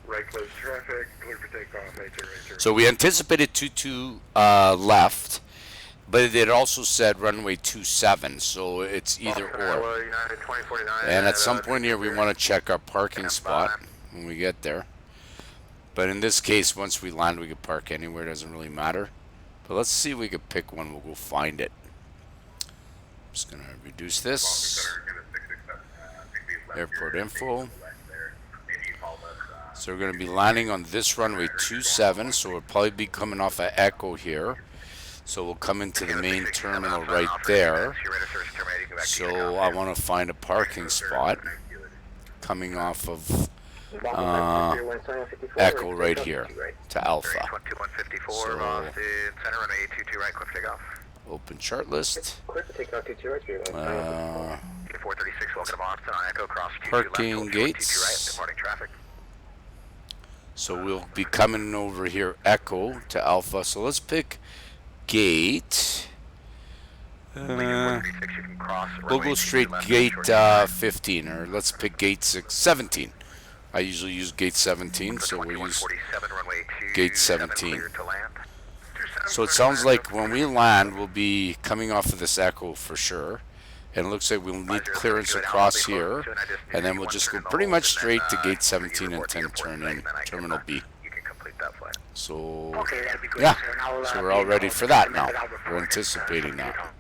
Right close traffic, clear for takeoff, 8080. So we anticipated 22 left, but it also said runway 27, so it's either or. And at some point here, we want to check our parking spot when we get there. But in this case, once we land, we can park anywhere. It doesn't really matter. But let's see if we can pick one. We'll go find it. I'm just going to reduce this. Airport info. So we're going to be landing on this runway 27, so we'll probably be coming off of Echo here. So we'll come into the main terminal right there. So I want to find a parking spot coming off of Echo right here to Alpha. So open chart list. Parking gates. So we'll be coming over here Echo to Alpha. So let's pick gate. We'll go straight gate 15, or let's pick gate 17. I usually use gate 17, so we'll use gate 17. So it sounds like when we land, we'll be coming off of this Echo for sure. And it looks like we'll need clearance across here, and then we'll just go pretty much straight to gate 17 and 10 turn in Terminal B. You can complete that flight. So Okay, that'd be great, yeah, sir. And I'll so we're be all in ready call for in that a now. minute. I'll We're report. anticipating that.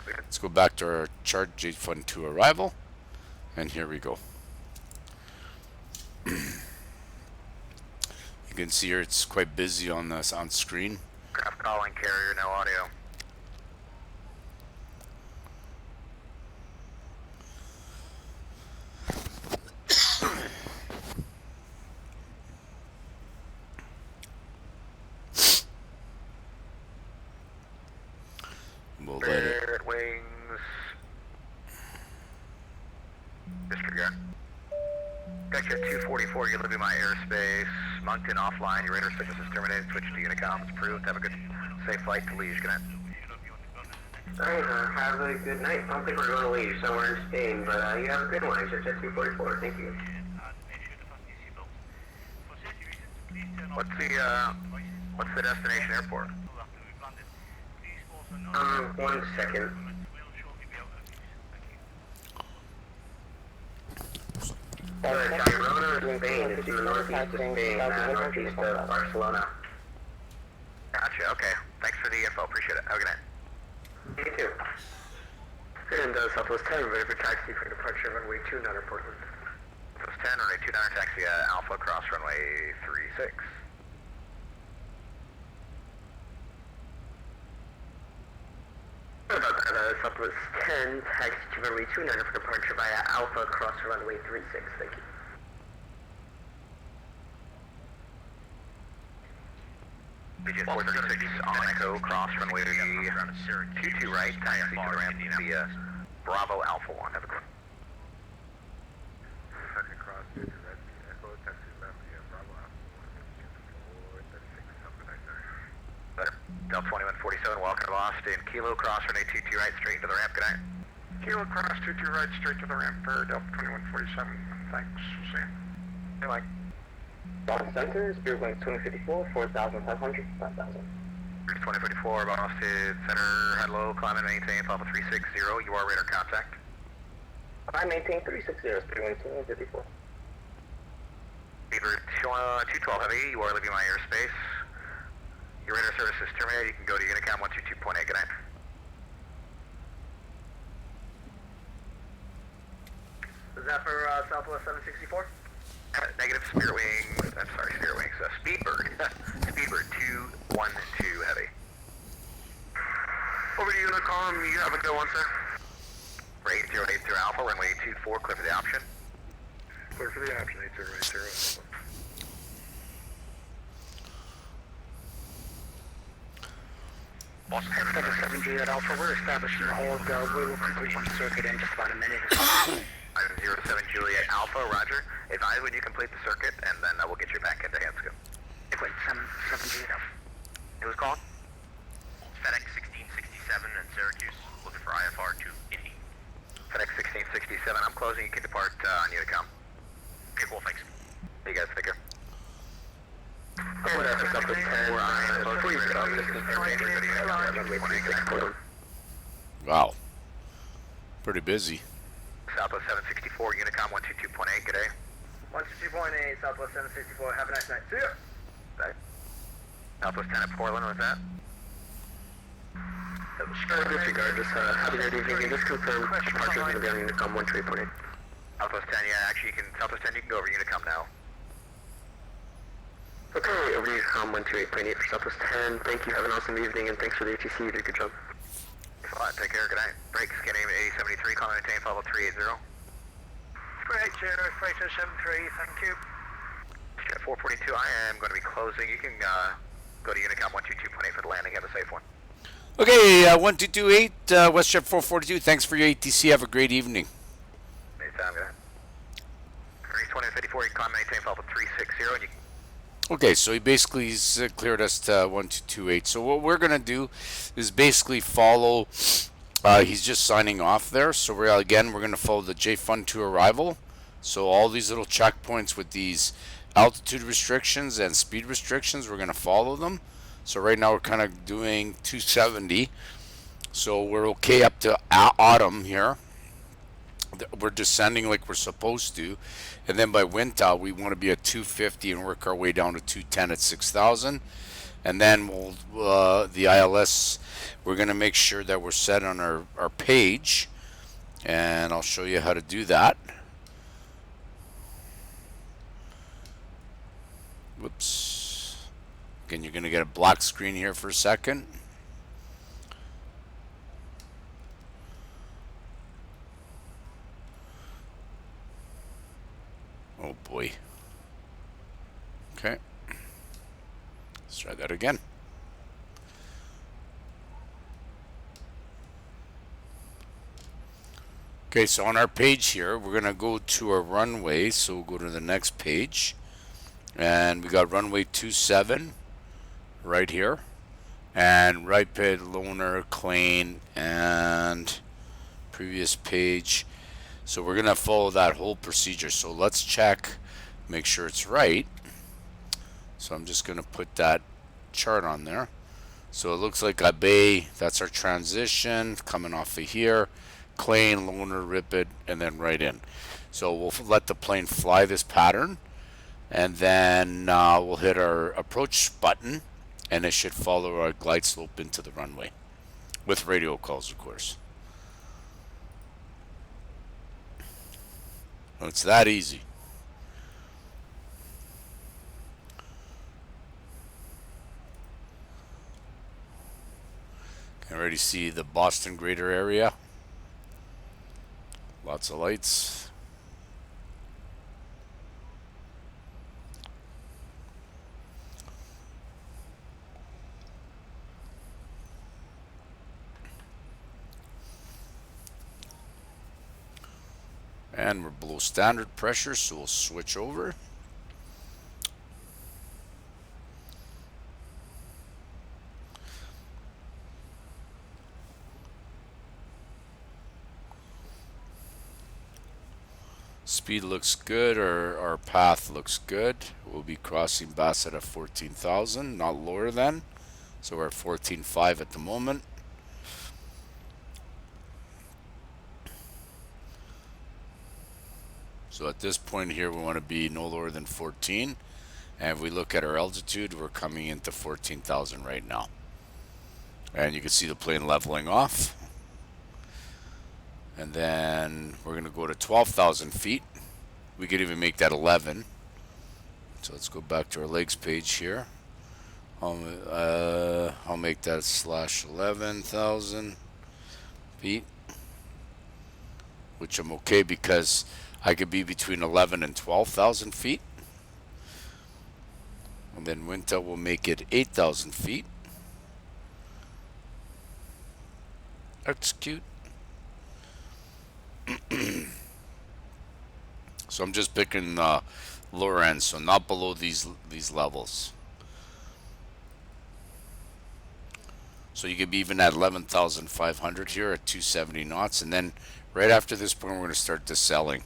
Let's go back to our chart, J Fund 2 arrival, and here we go. You can see here it's quite busy on this on screen. Craft calling carrier, no audio. We'll let it. Spirit wings. Disregard. Gotcha, 244, you're leaving my airspace. Moncton offline, your radar signal is terminated. Switch to Unicom, it's approved. Have a good, safe flight to Liege. Good night. Alright, have a good night. I don't think we're going to leave somewhere in Spain, but you have a good one. It's just 244. Thank you. What's the destination airport? 1 second. Girona, Spain. It's in the northeast of Spain, northeast of Barcelona. Gotcha, okay. Thanks for the info, appreciate it. Have a good night. You too. And Southwest 10, ready for taxi for departure runway 29 Portland. Southwest 10, runway 29, taxi Alpha, cross runway 36. Sorry about that, Southwest 10, taxi to runway 29 for departure via Alpha, cross runway 36. Thank you. BJ 436 on Echo, cross runway 22 right, taxi to the ramp via Bravo Alpha 1. Have a good one. Second cross, 22 right, Echo, taxi left via Bravo Alpha 1, 436, have a nice day. Better. Delta 2147, welcome to Boston. Kilo, cross runway 22 right, straight to the ramp. Good night. Kilo cross 22 right, straight to the ramp for Delta 2147. Thanks, see you. Hey, Mike. Boston Center, Spirit Wings 2054, 4,500, 5,000. 2054, Boston Center, hello, climb and maintain, Papa 360, you are radar contact. I maintain 360, Spirit Wings 2054. Beaver 212 Heavy, you are leaving my airspace. Your radar service is terminated, you can go to Unicom 122.8, good night. Is that for Southwest 764? Negative, Spirit Wings, I'm sorry, Spirit Wings, Speedbird, Speedbird 212 Heavy. Over to Unicom, you have a good one, sir. 8080 Alpha, runway 24, clear for the option. Clear for the option, 8080. Boston 7 Juliet Alpha, we're establishing a hold. We will complete one circuit in just about a minute. 07 Juliet Alpha, roger. Advise when you complete the circuit, and then we'll get you back into Hanscom. Wait, 7 Juliet Alpha. Who's calling? FedEx 1667 in Syracuse, looking for IFR to Indy. FedEx 1667, I'm closing, you can depart on Unicom. Okay, cool, thanks. See you guys, take care. Wow, pretty busy. Southwest 764, Unicom 122.8, good day. 122.8, Southwest 764, have a nice night. See ya! Right. Southwest 10 at Portland, was that? Disregard, just have a good evening and just confirm departure is going to be on Unicom 123.8. Southwest 10, yeah, actually Southwest 10, you can go over Unicom now. Okay, over to Unicom 128.8 for Southwest 10. Thank you, have an awesome evening, and thanks for the ATC, you did a good job. Thanks a lot, take care, good night. Break, scanning 8073, calling maintain, follow 380. Great, Freighter 73, thank you. Jet 442, I am going to be closing. You can go to Unicom 122.8 for the landing, have a safe one. Okay, 1228, WestJet 442, thanks for your ATC. Have a great evening. Anytime, good night. 2054, you can climb maintain, follow 360, and you Okay, so he basically cleared us to 1228. So what we're going to do is basically follow, he's just signing off there. So we're going to follow the J Fund 2 arrival. So all these little checkpoints with these altitude restrictions and speed restrictions, we're going to follow them. So right now we're kind of doing 270. So we're okay up to autumn here. we're descending like we're supposed to, and then by wind tile we want to be at 250 and work our way down to 210 at 6,000, and then we'll the ILS, we're going to make sure that we're set on our page, and I'll show you how to do that. Whoops. Again, you're going to get a black screen here for a second. Oh boy. Okay. Let's try that again. Okay, so on our page here, we're going to go to our runway. So we'll go to the next page. And we got runway 27 right here. And right pit, loaner, Klein, and previous page. So we're going to follow that whole procedure. So let's check, make sure it's right. So I'm just going to put that chart on there. So it looks like Abe, that's our transition coming off of here. Klein, loaner, ripid, and then right in. So we'll let the plane fly this pattern, and then we'll hit our approach button, and it should follow our glide slope into the runway with radio calls, of course. It's that easy. Can already see the Boston greater area. Lots of lights. And we're below standard pressure, so we'll switch over. Speed looks good, our path looks good. We'll be crossing Bassett at 14,000, not lower than. So we're at 14.5 at the moment. So at this point here, we want to be no lower than 14. And if we look at our altitude, we're coming into 14,000 right now. And you can see the plane leveling off. And then we're going to go to 12,000 feet. We could even make that 11. So let's go back to our legs page here. I'll make that slash 11,000 feet, which I'm okay because I could be between 11 and 12,000 feet. And then Winta will make it 8,000 feet. Execute. So I'm just picking lower end, so not below these levels. So you could be even at 11,500 here at 270 knots, and then right after this point we're going to start deselling.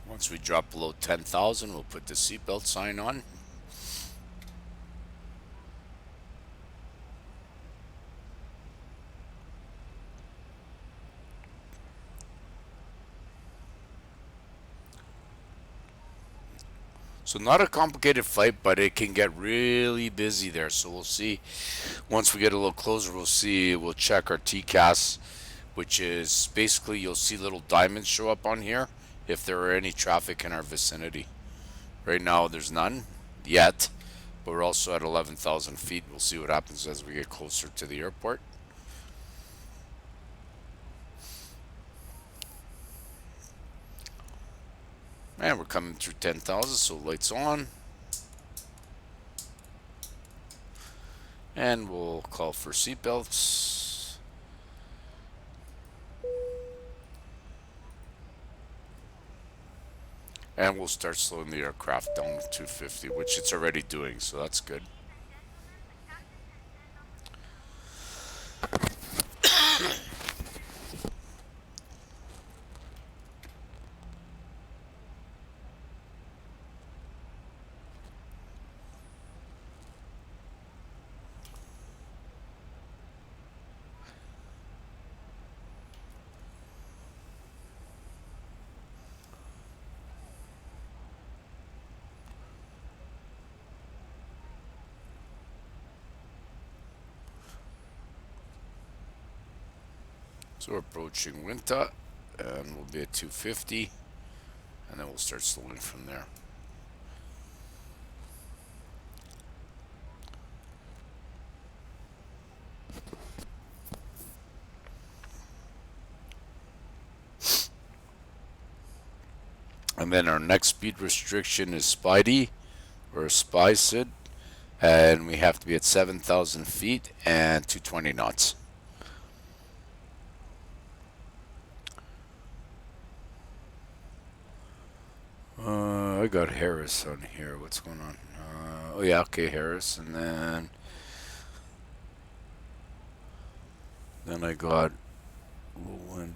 Once we drop below 10,000, we'll put the seatbelt sign on. So not a complicated flight, but it can get really busy there. So we'll see. Once we get a little closer, we'll check our TCAS, which is basically you'll see little diamonds show up on here if there are any traffic in our vicinity. Right now there's none yet, but we're also at 11,000 feet. We'll see what happens as we get closer to the airport. And we're coming through 10,000, so lights on. And we'll call for seatbelts. And we'll start slowing the aircraft down to 250, which it's already doing, so that's good. So we're approaching Winta, and we'll be at 250, and then we'll start slowing from there. And then our next speed restriction is Spidey, or CYYZ, and we have to be at 7,000 feet and 220 knots. I got Harris on here. What's going on? Oh yeah, okay, Harris, and then I got Roland.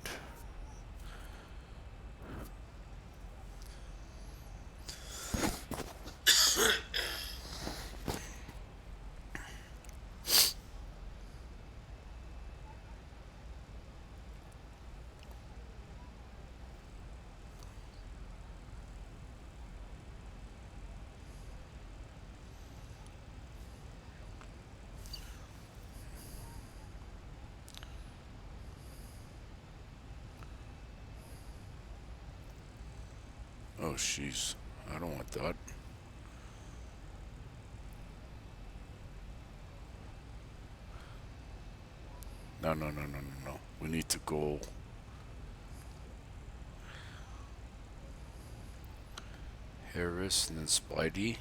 Oh, jeez. I don't want that. No, no, no, no, no, no. We need to go. Harris and then Spidey.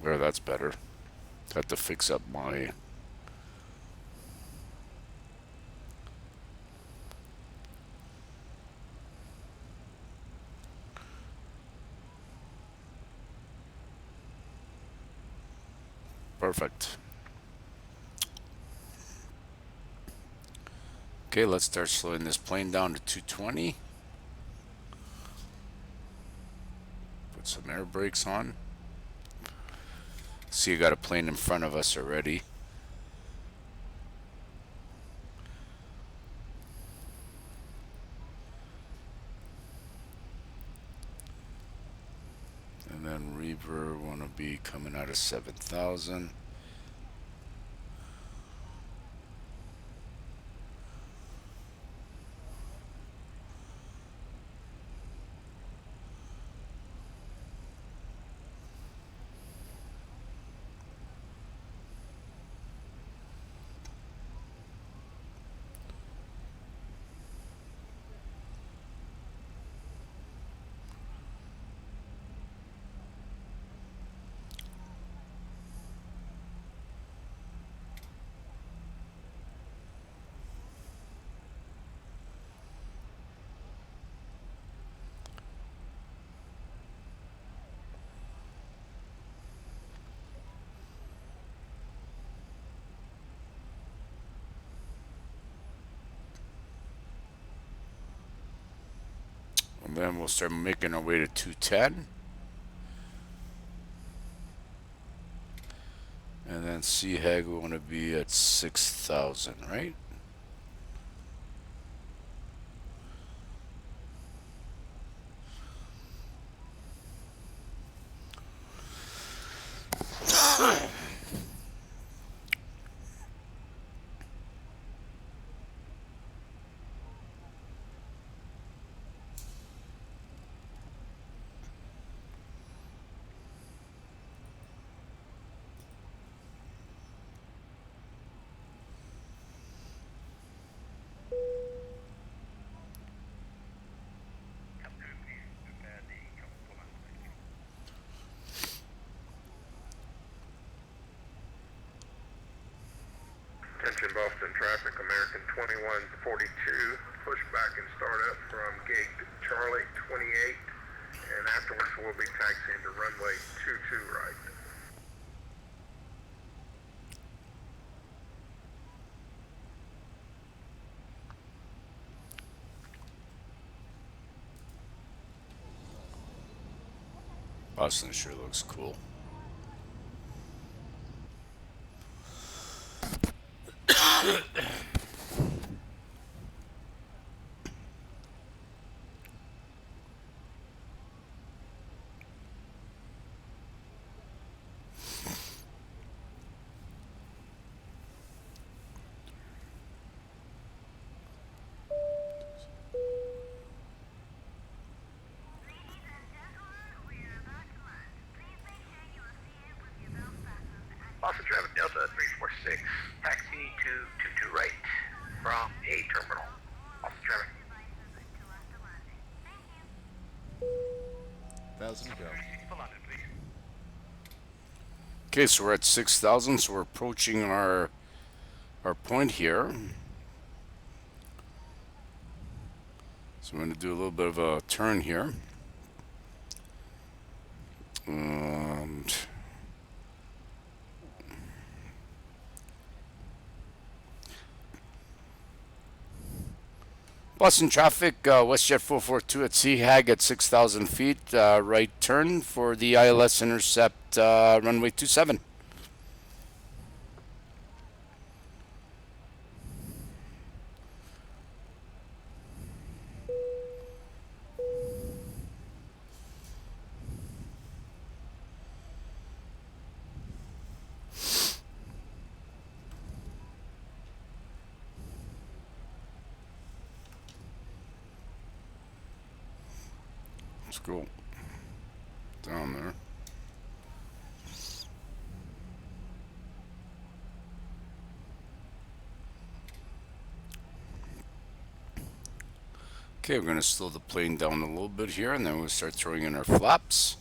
There, that's better. Have to fix up my. Perfect. Okay, let's start slowing this plane down to 220. Put some air brakes on. See, you got a plane in front of us already. And then Reaver want to be coming out of 7,000. Then we'll start making our way to 210. And then CHAG, we want to be at 6,000, right? Attention Boston traffic, American 2142, push back and start up from gate Charlie 28, and afterwards we'll be taxiing to runway 22 right. Boston sure looks cool. Boston traffic, Delta 346, taxi to 22 right from A terminal. Boston traffic. 1,000 to go. Okay, so we're at 6,000, so we're approaching our point here. So I'm going to do a little bit of a turn here. And Boston traffic, WestJet 442 at CHAG at 6,000 feet, right turn for the ILS intercept runway 27. Let's go down there. Okay, we're going to slow the plane down a little bit here, and then we'll start throwing in our flaps.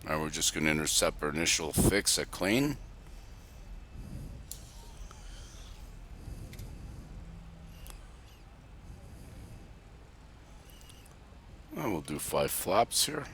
Now we're just going to intercept our initial fix at Klein. And we'll do 5 flaps here.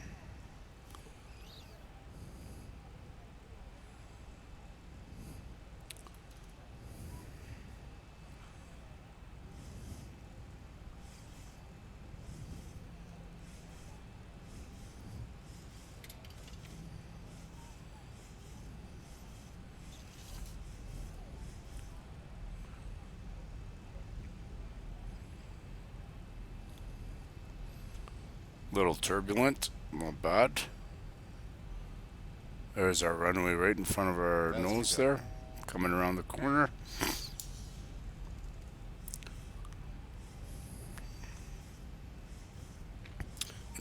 Little turbulent, not bad. There's our runway right in front of our nose there, coming around the corner.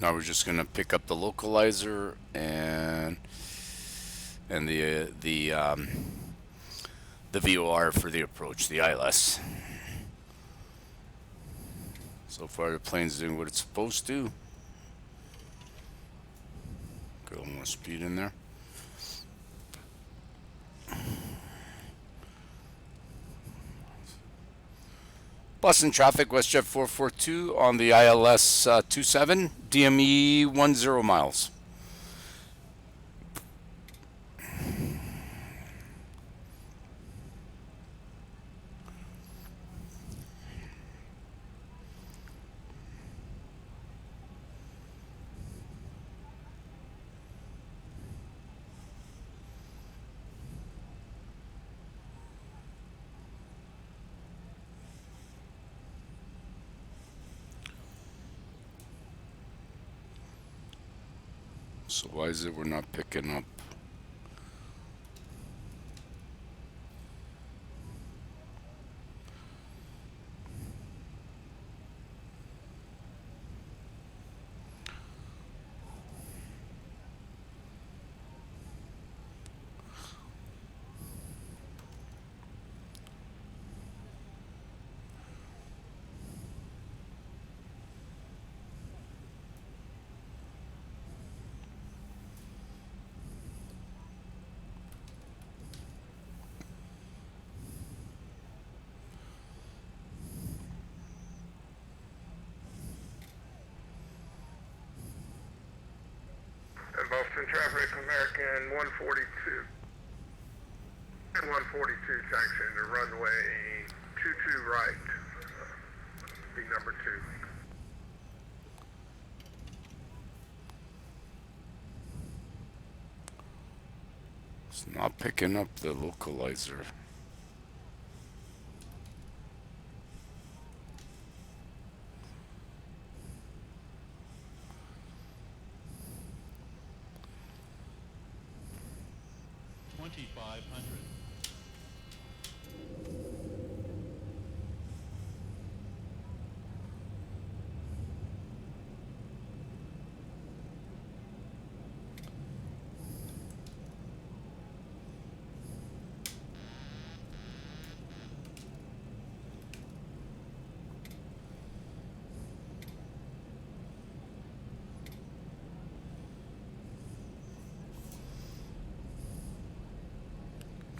Now we're just gonna pick up the localizer and the VOR for the approach, the ILS. So far the plane's doing what it's supposed to. Got a little more speed in there. Boston traffic, WestJet 442 on the ILS 27, DME 10 miles. So why is it we're not picking up? And Boston traffic, American 142. 142 taxi into runway 22 right. Be number 2. It's not picking up the localizer.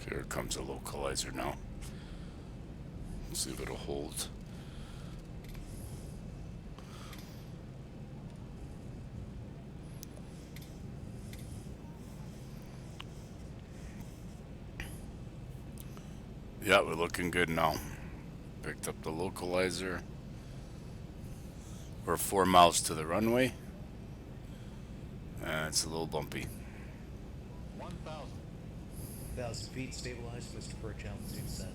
Here comes a localizer now. Let's see if it'll hold. Yeah, we're looking good now. Picked up the localizer. We're 4 miles to the runway. And it's a little bumpy. 1,000 feet, stabilized, Mr. Perch, altitude set.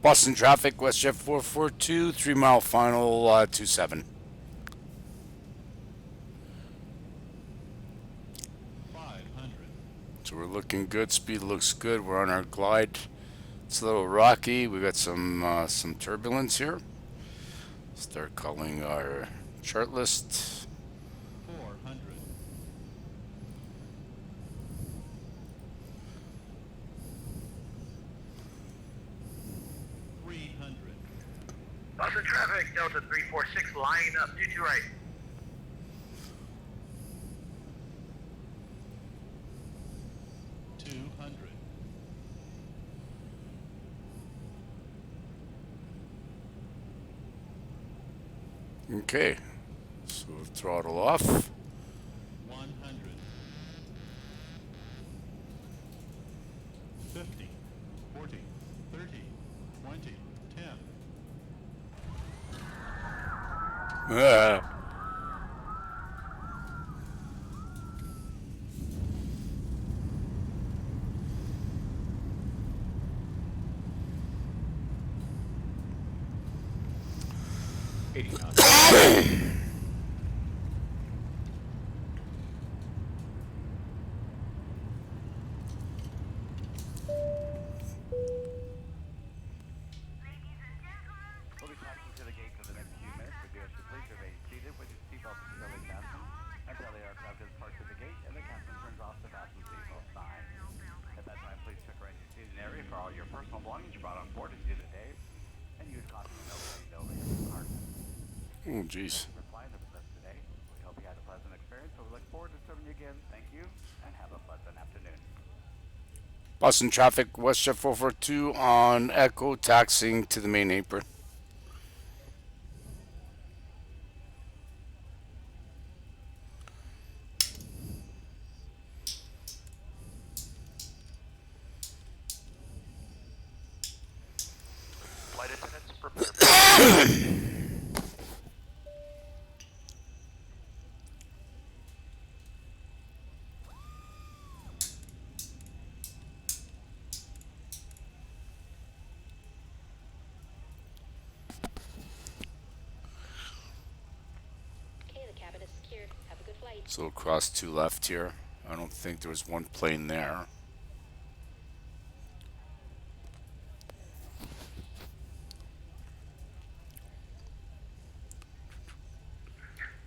Boston traffic, WestJet 442, 3 mile final, 27. 500. So we're looking good. Speed looks good. We're on our glide. It's a little rocky. We got some turbulence here. Start calling our chart list. 400. 300. Boston traffic, Delta 346, line up, 22 right. 200. 'Okay. So throttle off. 100. 50. 40. 30. 20. 10. Ah. We'll be taxiing to the gate for the next few minutes. We do ask you please remain seated with your seatbelt securely fastened until the aircraft is parked at the gate and the captain turns off the fasten seatbelt sign. At that time, please check around your seating area for all your personal belongings brought on board as you do today, and use caution when opening over your compartment. Oh, jeez. Thank you for flying with us today. We hope you had a pleasant experience, so we look forward to serving you again. Thank you, and have a pleasant afternoon. Boston traffic, WestJet 442 on Echo, taxiing to the main apron. flight. So across two left here. I don't think there was one plane there.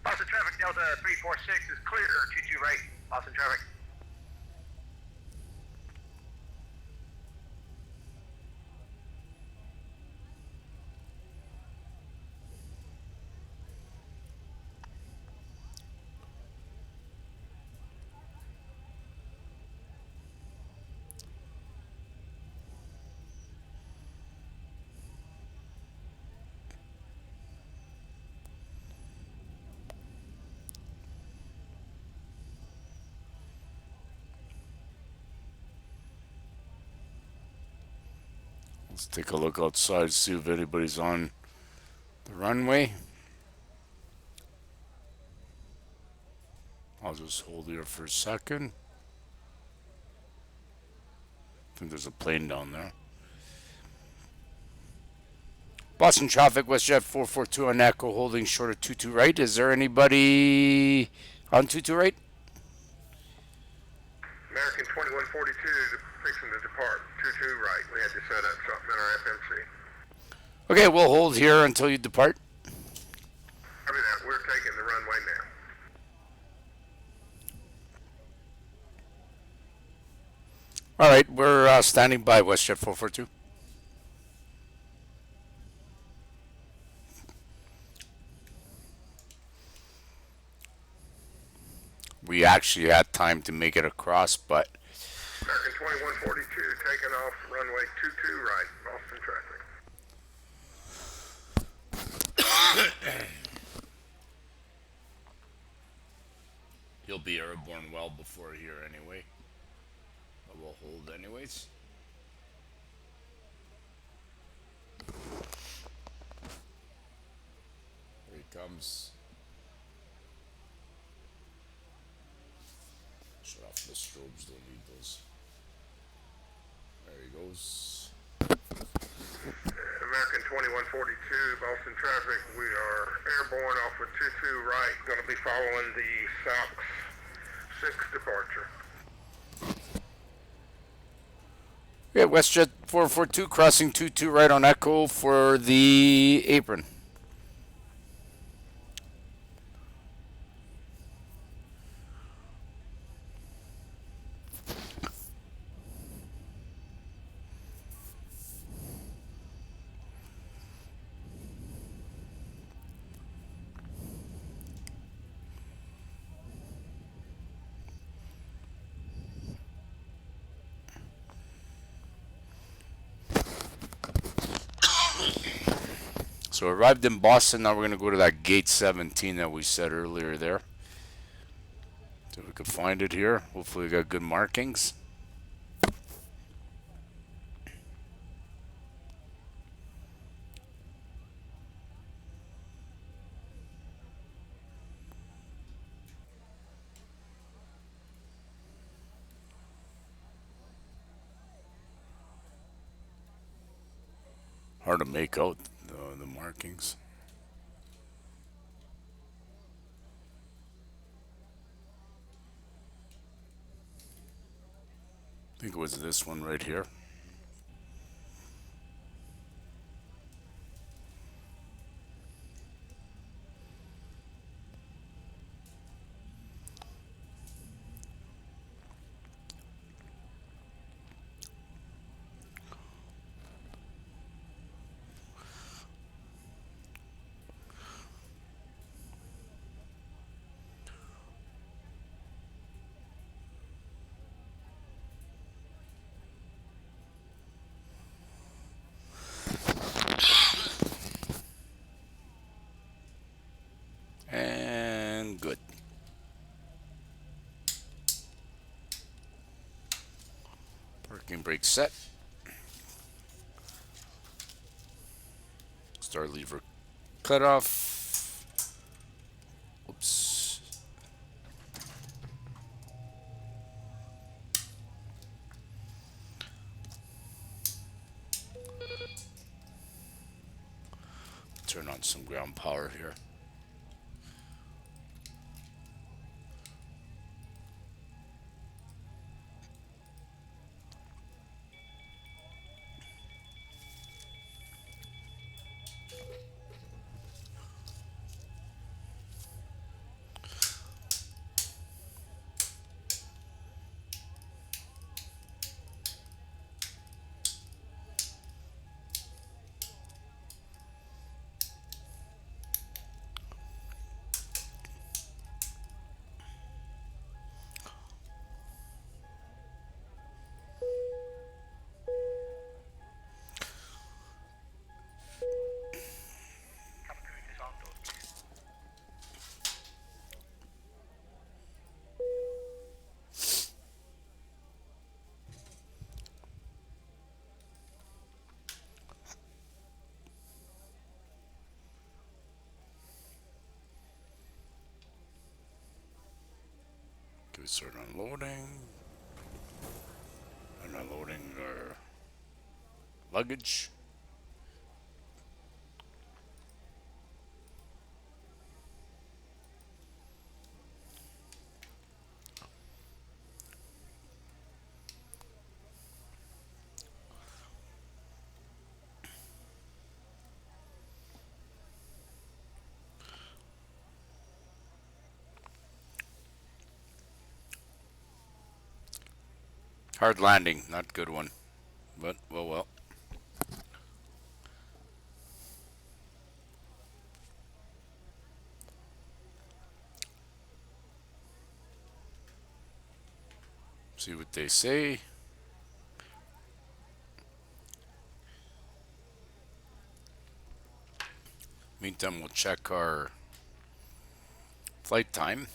Boston traffic, Delta 346 is clear, 22 right. Boston traffic. Let's take a look outside, see if anybody's on the runway. I'll just hold here for a second. I think there's a plane down there. Boston traffic, WestJet 442 on Echo, holding short of 22 right. Is there anybody on 22 right? American 2142 fixing to depart. 22 right. We had to set up something in our FMC. Okay, we'll hold here until you depart. Copy that. We're taking the runway now. All right, we're standing by, WestJet 442. We actually had time to make it across, but American 2142 taking off runway 22 right. Boston traffic. he'll be airborne well before here anyway. But we'll hold anyways. Here he comes. Shut off the strobes, don't need those. There he goes. American 2142, Boston traffic. We are airborne off of 22 right. Going to be following the South 6 departure. Yeah, WestJet 442 crossing 22 right on Echo for the apron. So arrived in Boston. Now we're going to go to that gate 17 that we said earlier there. So we could find it here. Hopefully we got good markings. Hard to make out the markings. I think it was this one right here. And good. Parking brake set. Start lever cut off. Oops. Turn on some ground power here. start unloading and unloading our luggage. Hard landing, not good one, but well, well. See what they say. Meantime, we'll check our flight time.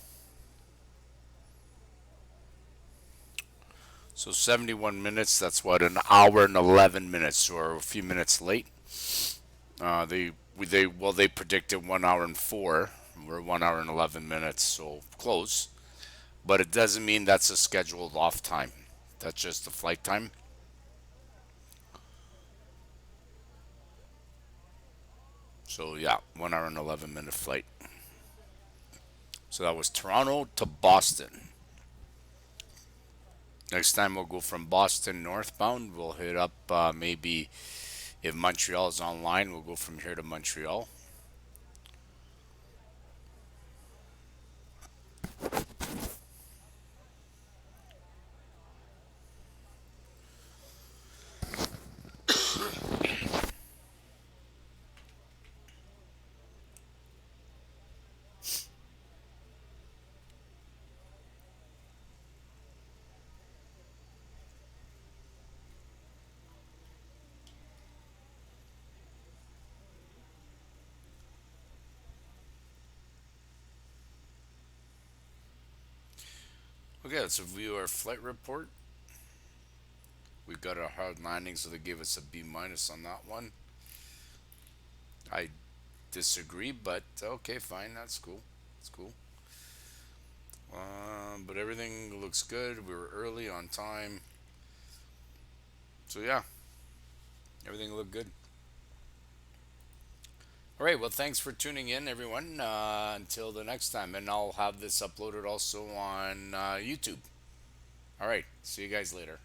So 71 minutes. That's what, an hour and 11 minutes, or a few minutes late. They predicted 1 hour and four. We're 1 hour and 11 minutes, so close. But it doesn't mean that's a scheduled off time. That's just the flight time. So yeah, 1 hour and 11 minute flight. So that was Toronto to Boston. Next time we'll go from Boston northbound. We'll hit up maybe if Montreal is online. We'll go from here to Montreal. Okay, let's review our flight report. We got a hard landing, so they gave us a B minus on that one. I disagree, but okay, fine, that's cool. That's cool. But everything looks good. We were early on time. So yeah, everything looked good. All right, well, thanks for tuning in, everyone. Until the next time, and I'll have this uploaded also on YouTube. All right, see you guys later.